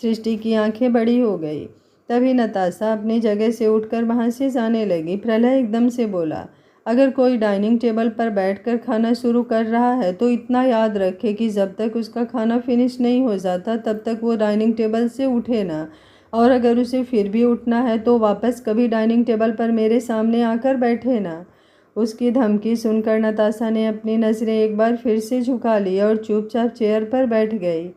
सृष्टि की आंखें बड़ी हो गई। तभी नताशा अपनी जगह से उठकर वहां से जाने लगी। प्रलय एकदम से बोला, अगर कोई डाइनिंग टेबल पर बैठकर खाना शुरू कर रहा है तो इतना याद रखे कि जब तक उसका खाना फिनिश नहीं हो जाता तब तक वो डाइनिंग टेबल से उठे ना, और अगर उसे फिर भी उठना है तो वापस कभी डाइनिंग टेबल पर मेरे सामने आकर बैठे ना। उसकी धमकी सुनकर नताशा ने अपनी नज़रें एक बार फिर से झुका ली और चुपचाप चेयर पर बैठ गई।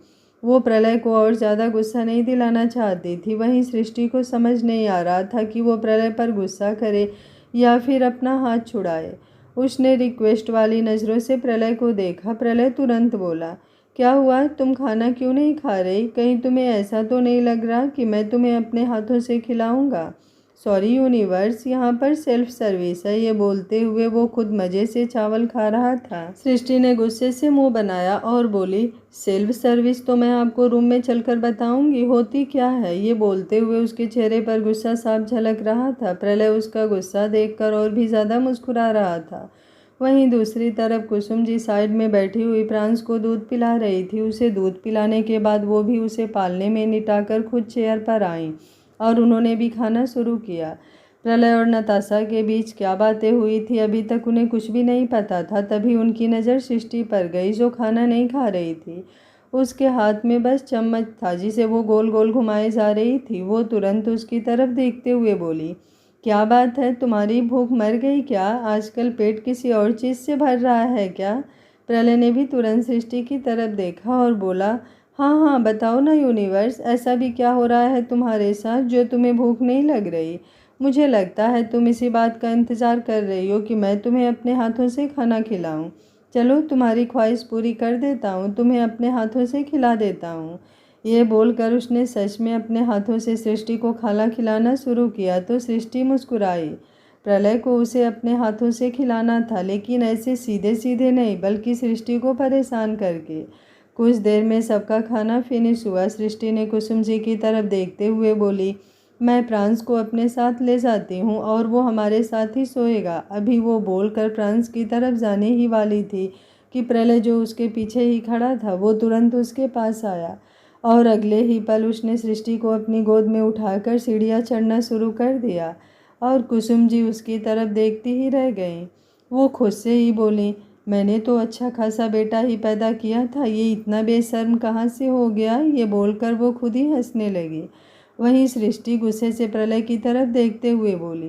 वो प्रलय को और ज़्यादा गुस्सा नहीं दिलाना चाहती थी। वहीं सृष्टि को समझ नहीं आ रहा था कि वो प्रलय पर गुस्सा करे या फिर अपना हाथ छुड़ाए। उसने रिक्वेस्ट वाली नज़रों से प्रलय को देखा। प्रलय तुरंत बोला, क्या हुआ, तुम खाना क्यों नहीं खा रही? कहीं तुम्हें ऐसा तो नहीं लग रहा कि मैं तुम्हें अपने हाथों से खिलाऊंगा? सॉरी यूनिवर्स, यहाँ पर सेल्फ सर्विस है। ये बोलते हुए वो खुद मज़े से चावल खा रहा था। सृष्टि ने गुस्से से मुंह बनाया और बोली, सेल्फ सर्विस तो मैं आपको रूम में चलकर बताऊंगी, होती क्या है? ये बोलते हुए उसके चेहरे पर गुस्सा साफ झलक रहा था। प्रलय उसका गुस्सा देखकर और भी ज़्यादा मुस्कुरा रहा था। वहीं दूसरी तरफ कुसुम जी साइड में बैठी हुई प्रांस को दूध पिला रही थी। उसे दूध पिलाने के बाद वो भी उसे पालने में निटाकर खुद चेयर पर आईं और उन्होंने भी खाना शुरू किया। प्रलय और नताशा के बीच क्या बातें हुई थी अभी तक उन्हें कुछ भी नहीं पता था। तभी उनकी नज़र सृष्टि पर गई, जो खाना नहीं खा रही थी। उसके हाथ में बस चम्मच था जिसे वो गोल गोल घुमाए जा रही थी। वो तुरंत उसकी तरफ देखते हुए बोली, क्या बात है, तुम्हारी भूख मर गई क्या? आजकल पेट किसी और चीज़ से भर रहा है क्या? प्रलय ने भी तुरंत सृष्टि की तरफ देखा और बोला, हाँ हाँ बताओ ना यूनिवर्स, ऐसा भी क्या हो रहा है तुम्हारे साथ जो तुम्हें भूख नहीं लग रही? मुझे लगता है तुम इसी बात का इंतज़ार कर रही हो कि मैं तुम्हें अपने हाथों से खाना खिलाऊं। चलो तुम्हारी ख्वाहिश पूरी कर देता हूँ, तुम्हें अपने हाथों से खिला देता हूँ। ये बोलकर उसने सच में अपने हाथों से सृष्टि को खाना खिलाना शुरू किया तो सृष्टि मुस्कुराई। प्रलय को उसे अपने हाथों से खिलाना था, लेकिन ऐसे सीधे सीधे नहीं बल्कि सृष्टि को परेशान करके। कुछ देर में सबका खाना फिनिश हुआ। सृष्टि ने कुसुम जी की तरफ देखते हुए बोली, मैं प्रांस को अपने साथ ले जाती हूँ और वो हमारे साथ ही सोएगा। अभी वो बोलकर प्रांस की तरफ जाने ही वाली थी कि प्रलय, जो उसके पीछे ही खड़ा था, वो तुरंत उसके पास आया और अगले ही पल उसने सृष्टि को अपनी गोद में उठाकर सीढ़ियाँ चढ़ना शुरू कर दिया और कुसुम जी उसकी तरफ देखती ही रह गईं। वो खुद से ही बोली, मैंने तो अच्छा खासा बेटा ही पैदा किया था, ये इतना बेशर्म कहाँ से हो गया? ये बोलकर वो खुद ही हंसने लगी। वहीं सृष्टि गुस्से से प्रलय की तरफ देखते हुए बोली,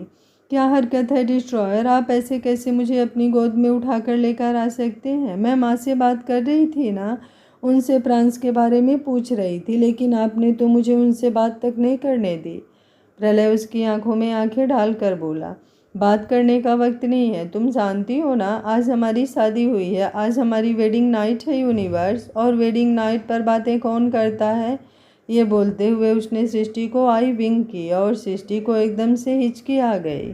क्या हरकत है डिस्ट्रॉयर, आप ऐसे कैसे मुझे अपनी गोद में उठाकर लेकर आ सकते हैं? मैं माँ से बात कर रही थी ना, उनसे प्रांस के बारे में पूछ रही थी, लेकिन आपने तो मुझे उनसे बात तक नहीं करने दी। प्रलय उसकी आंखों में आंखें डालकर बोला, बात करने का वक्त नहीं है, तुम जानती हो ना, आज हमारी शादी हुई है, आज हमारी वेडिंग नाइट है यूनिवर्स, और वेडिंग नाइट पर बातें कौन करता है? ये बोलते हुए उसने सृष्टि को आई विंक की और सृष्टि को एकदम से हिचकी आ गई।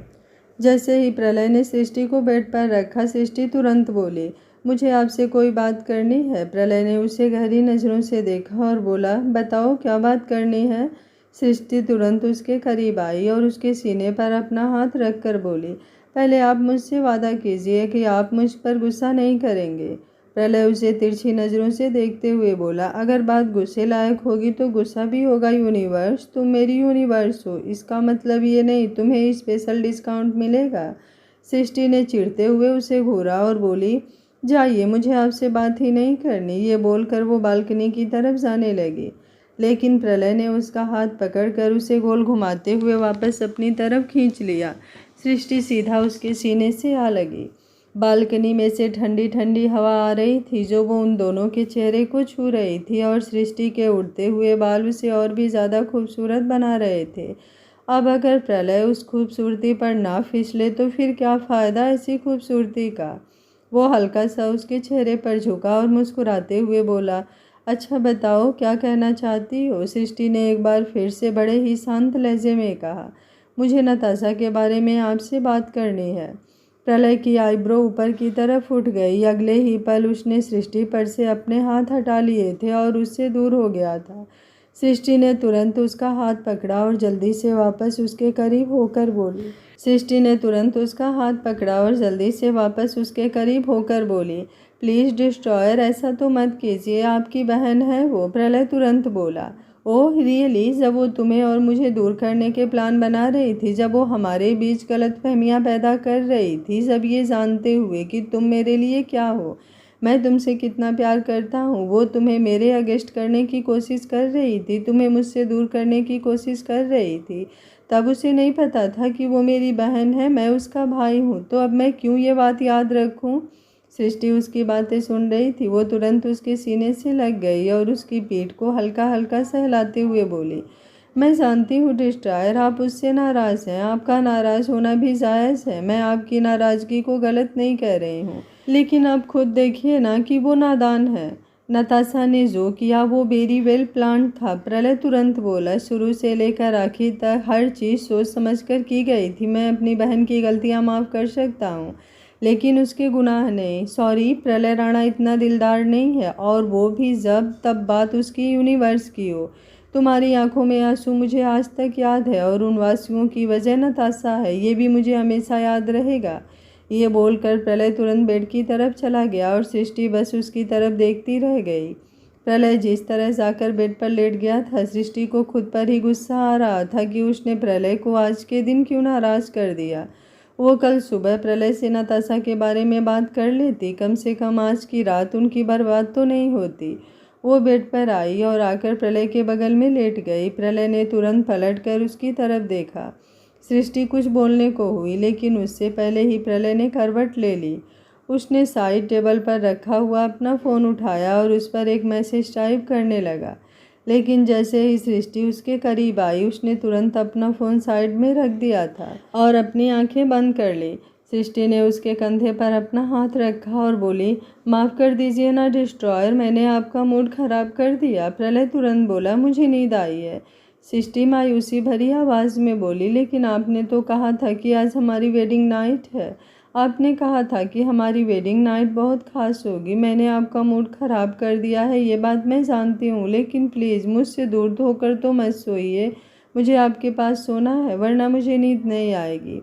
जैसे ही प्रलय ने सृष्टि को बेड पर रखा, सृष्टि तुरंत बोली, मुझे आपसे कोई बात करनी है। प्रलय ने उसे गहरी नज़रों से देखा और बोला, बताओ क्या बात करनी है? सृष्टि तुरंत उसके करीब आई और उसके सीने पर अपना हाथ रख कर बोली, पहले आप मुझसे वादा कीजिए कि आप मुझ पर गुस्सा नहीं करेंगे। प्रलय उसे तिरछी नज़रों से देखते हुए बोला, अगर बात गुस्से लायक होगी तो गुस्सा भी होगा यूनिवर्स, तुम मेरी यूनिवर्स हो, इसका मतलब ये नहीं तुम्हें स्पेशल डिस्काउंट मिलेगा। सृष्टि ने चिढ़ते हुए उसे घूरा और बोली, जाइए, मुझे आपसे बात ही नहीं करनी। ये बोलकर वो बालकनी की तरफ जाने लगी, लेकिन प्रलय ने उसका हाथ पकड़कर उसे गोल घुमाते हुए वापस अपनी तरफ खींच लिया। सृष्टि सीधा उसके सीने से आ लगी। बालकनी में से ठंडी ठंडी हवा आ रही थी जो वो उन दोनों के चेहरे को छू रही थी और सृष्टि के उड़ते हुए बाल उसे और भी ज़्यादा खूबसूरत बना रहे थे। अब अगर प्रलय उस खूबसूरती पर ना फिसले तो फिर क्या फ़ायदा ऐसी खूबसूरती का? वो हल्का सा उसके चेहरे पर झुका और मुस्कुराते हुए बोला, अच्छा बताओ क्या कहना चाहती हो? सृष्टि ने एक बार फिर से बड़े ही शांत लहजे में कहा, मुझे नताशा के बारे में आपसे बात करनी है। प्रलय की आईब्रो ऊपर की तरफ उठ गई। अगले ही पल उसने सृष्टि पर से अपने हाथ हटा लिए थे और उससे दूर हो गया था। सृष्टि ने तुरंत उसका हाथ पकड़ा और जल्दी से वापस उसके करीब होकर बोली। सृष्टि ने तुरंत उसका हाथ पकड़ा और जल्दी से वापस उसके करीब होकर बोली, प्लीज़ डिस्ट्रॉयर, ऐसा तो मत कीजिए, आपकी बहन है वो। प्रलय तुरंत बोला, ओह रियली, जब वो तुम्हें और मुझे दूर करने के प्लान बना रही थी, जब वो हमारे बीच गलतफहमियां पैदा कर रही थी, जब ये जानते हुए कि तुम मेरे लिए क्या हो, मैं तुमसे कितना प्यार करता हूँ, वो तुम्हें मेरे अगेंस्ट करने की कोशिश कर रही थी, तुम्हें मुझसे दूर करने की कोशिश कर रही थी, तब उसे नहीं पता था कि वो मेरी बहन है, मैं उसका भाई हूँ, तो अब मैं क्यों ये बात याद रखूँ। सृष्टि उसकी बातें सुन रही थी। वो तुरंत उसके सीने से लग गई और उसकी पीठ को हल्का हल्का सहलाते हुए बोली, मैं जानती हूँ डिस्ट्रॉयर, आप उससे नाराज़ हैं, आपका नाराज़ होना भी जायज़ है, मैं आपकी नाराज़गी को गलत नहीं कह रही हूँ, लेकिन आप खुद देखिए ना कि वो नादान है। नताशा ने जो किया वो वेरी वेल प्लान्ड था। प्रलय तुरंत बोला, शुरू से लेकर आखिर तक हर चीज़ सोच समझकर की गई थी। मैं अपनी बहन की गलतियाँ माफ़ कर सकता हूँ, लेकिन उसके गुनाह नहीं। सॉरी, प्रलय राणा इतना दिलदार नहीं है, और वो भी जब तब बात उसकी यूनिवर्स की हो। तुम्हारी आंखों में आंसू मुझे आज तक याद है, और उन आंसुओं की वजह नताशा है, ये भी मुझे हमेशा याद रहेगा। ये बोलकर प्रलय तुरंत बेड की तरफ चला गया और सृष्टि बस उसकी तरफ देखती रह गई। प्रलय जिस तरह जाकर बेड पर लेट गया था, सृष्टि को खुद पर ही गुस्सा आ रहा था कि उसने प्रलय को आज के दिन क्यों नाराज़ कर दिया। वो कल सुबह प्रलय से नताशा के बारे में बात कर लेती, कम से कम आज की रात उनकी बर्बाद तो नहीं होती। वो बेड पर आई और आकर प्रलय के बगल में लेट गई। प्रलय ने तुरंत पलटकर उसकी तरफ देखा। सृष्टि कुछ बोलने को हुई, लेकिन उससे पहले ही प्रलय ने करवट ले ली। उसने साइड टेबल पर रखा हुआ अपना फ़ोन उठाया और उस पर एक मैसेज टाइप करने लगा, लेकिन जैसे ही सृष्टि उसके करीब आई, उसने तुरंत अपना फ़ोन साइड में रख दिया था और अपनी आंखें बंद कर ली। सृष्टि ने उसके कंधे पर अपना हाथ रखा और बोली, माफ़ कर दीजिए ना डिस्ट्रॉयर, मैंने आपका मूड ख़राब कर दिया। प्रलय तुरंत बोला, मुझे नींद आई है। सृष्टि मायूसी भरी आवाज़ में बोली, लेकिन आपने तो कहा था कि आज हमारी वेडिंग नाइट है। आपने कहा था कि हमारी वेडिंग नाइट बहुत ख़ास होगी। मैंने आपका मूड ख़राब कर दिया है, ये बात मैं जानती हूँ, लेकिन प्लीज़ मुझसे दूर होकर तो मत सोइए। मुझे आपके पास सोना है, वरना मुझे नींद नहीं आएगी,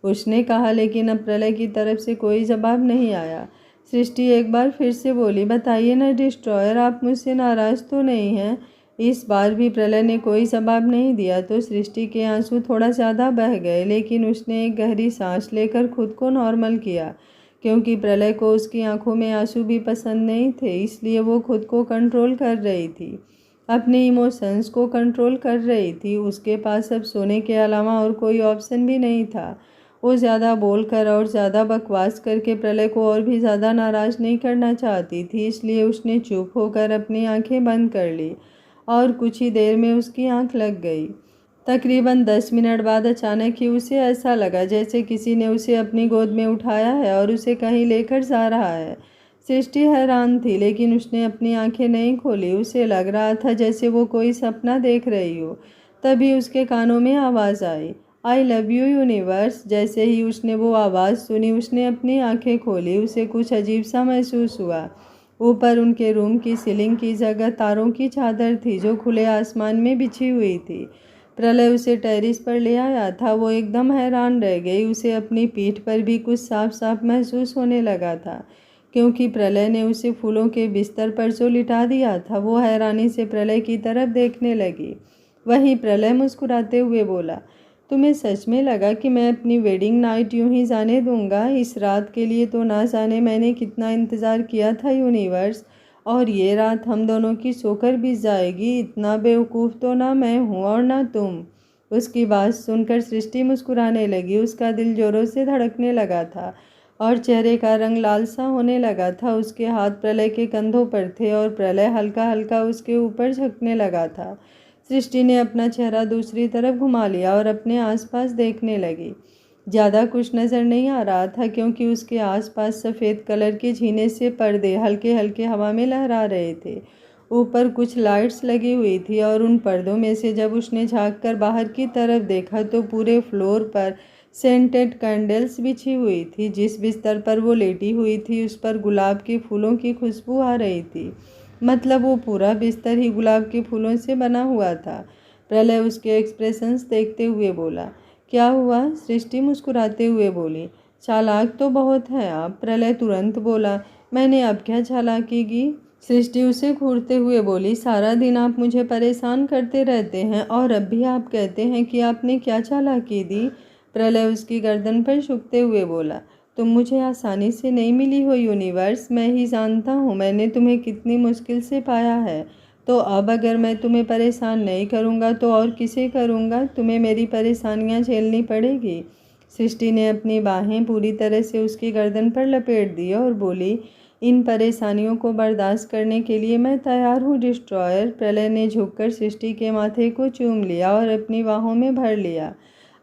उसने कहा, लेकिन अब प्रलय की तरफ से कोई जवाब नहीं आया। सृष्टि एक बार फिर से बोली, बताइए ना डिस्ट्रॉयर, आप मुझसे नाराज़ तो नहीं हैं। इस बार भी प्रलय ने कोई जवाब नहीं दिया तो सृष्टि के आंसू थोड़ा ज़्यादा बह गए, लेकिन उसने एक गहरी सांस लेकर खुद को नॉर्मल किया। क्योंकि प्रलय को उसकी आंखों में आंसू भी पसंद नहीं थे, इसलिए वो खुद को कंट्रोल कर रही थी, अपने इमोशंस को कंट्रोल कर रही थी। उसके पास अब सोने के अलावा और कोई ऑप्शन भी नहीं था। वो ज़्यादा बोलकर और ज़्यादा बकवास करके प्रलय को और भी ज़्यादा नाराज़ नहीं करना चाहती थी, इसलिए उसने चुप होकर अपनी आंखें बंद कर ली और कुछ ही देर में उसकी आंख लग गई। तकरीबन 10 मिनट बाद अचानक ही उसे ऐसा लगा जैसे किसी ने उसे अपनी गोद में उठाया है और उसे कहीं लेकर जा रहा है। सृष्टि हैरान थी, लेकिन उसने अपनी आंखें नहीं खोली। उसे लग रहा था जैसे वो कोई सपना देख रही हो। तभी उसके कानों में आवाज़ आई, आई लव यू यूनिवर्स। जैसे ही उसने वो आवाज़ सुनी, उसने अपनी आंखें खोली। उसे कुछ अजीब सा महसूस हुआ। ऊपर उनके रूम की सीलिंग की जगह तारों की चादर थी जो खुले आसमान में बिछी हुई थी। प्रलय उसे टेरिस पर ले आया था। वो एकदम हैरान रह गई। उसे अपनी पीठ पर भी कुछ साफ साफ महसूस होने लगा था, क्योंकि प्रलय ने उसे फूलों के बिस्तर पर जो लिटा दिया था। वो हैरानी से प्रलय की तरफ देखने लगी। वहीं प्रलय मुस्कुराते हुए बोला, तुम्हें सच में लगा कि मैं अपनी वेडिंग नाइट यूं ही जाने दूंगा? इस रात के लिए तो ना जाने मैंने कितना इंतज़ार किया था यूनिवर्स, और ये रात हम दोनों की सोकर बीत जाएगी। इतना बेवकूफ़ तो ना मैं हूँ और ना तुम। उसकी बात सुनकर सृष्टि मुस्कुराने लगी। उसका दिल जोरों से धड़कने लगा था और चेहरे का रंग लाल सा होने लगा था। उसके हाथ प्रलय के कंधों पर थे और प्रलय हल्का हल्का उसके ऊपर झुकने लगा था। सृष्टि ने अपना चेहरा दूसरी तरफ घुमा लिया और अपने आसपास देखने लगी। ज़्यादा कुछ नज़र नहीं आ रहा था, क्योंकि उसके आसपास सफ़ेद कलर के झीने से पर्दे हल्के हल्के हवा में लहरा रहे थे। ऊपर कुछ लाइट्स लगी हुई थी और उन पर्दों में से जब उसने झाँक कर बाहर की तरफ देखा तो पूरे फ्लोर पर सेंटेड कैंडल्स बिछी हुई थी। जिस बिस्तर पर वो लेटी हुई थी उस पर गुलाब के फूलों की खुशबू आ रही थी। मतलब वो पूरा बिस्तर ही गुलाब के फूलों से बना हुआ था। प्रलय उसके एक्सप्रेशंस देखते हुए बोला। क्या हुआ? सृष्टि मुस्कुराते हुए बोली। चालाक तो बहुत हैं आप। प्रलय तुरंत बोला। मैंने अब क्या चालाकी की? सृष्टि उसे घूरते हुए बोली। सारा दिन आप मुझे परेशान करते रहते हैं और अब भी आप कहते हैं कि आपने क्या चालाकी दी? प्रलय उसकी गर्दन पर झुकते हुए बोला। तुम मुझे आसानी से नहीं मिली हो यूनिवर्स, मैं ही जानता हूँ मैंने तुम्हें कितनी मुश्किल से पाया है। तो अब अगर मैं तुम्हें परेशान नहीं करूँगा तो और किसे करूँगा? तुम्हें मेरी परेशानियाँ झेलनी पड़ेगी। सृष्टि ने अपनी बाहें पूरी तरह से उसकी गर्दन पर लपेट दी और बोली, इन परेशानियों को बर्दाश्त करने के लिए मैं तैयार हूँ डिस्ट्रॉयर। प्रलय ने झुककर सृष्टि के माथे को चूम लिया और अपनी बाहों में भर लिया।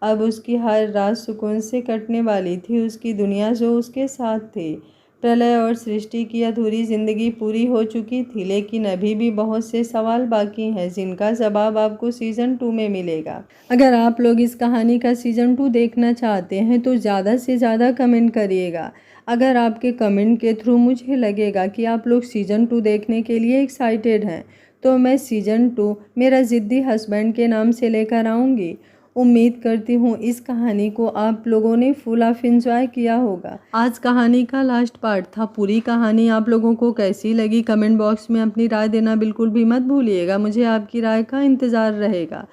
अब उसकी हर रात सुकून से कटने वाली थी, उसकी दुनिया जो उसके साथ थी। प्रलय और सृष्टि की अधूरी जिंदगी पूरी हो चुकी थी, लेकिन अभी भी बहुत से सवाल बाकी हैं जिनका जवाब आपको सीज़न 2 में मिलेगा। अगर आप लोग इस कहानी का सीज़न 2 देखना चाहते हैं तो ज़्यादा से ज़्यादा कमेंट करिएगा। अगर आपके कमेंट के थ्रू मुझे लगेगा कि आप लोग सीज़न 2 देखने के लिए एक्साइटेड हैं तो मैं सीज़न 2 मेरा ज़िद्दी हस्बैंड के नाम से लेकर आऊँगी। उम्मीद करती हूँ इस कहानी को आप लोगों ने फुल ऑफ एंजॉय किया होगा। आज कहानी का लास्ट पार्ट था। पूरी कहानी आप लोगों को कैसी लगी कमेंट बॉक्स में अपनी राय देना बिल्कुल भी मत भूलिएगा। मुझे आपकी राय का इंतज़ार रहेगा।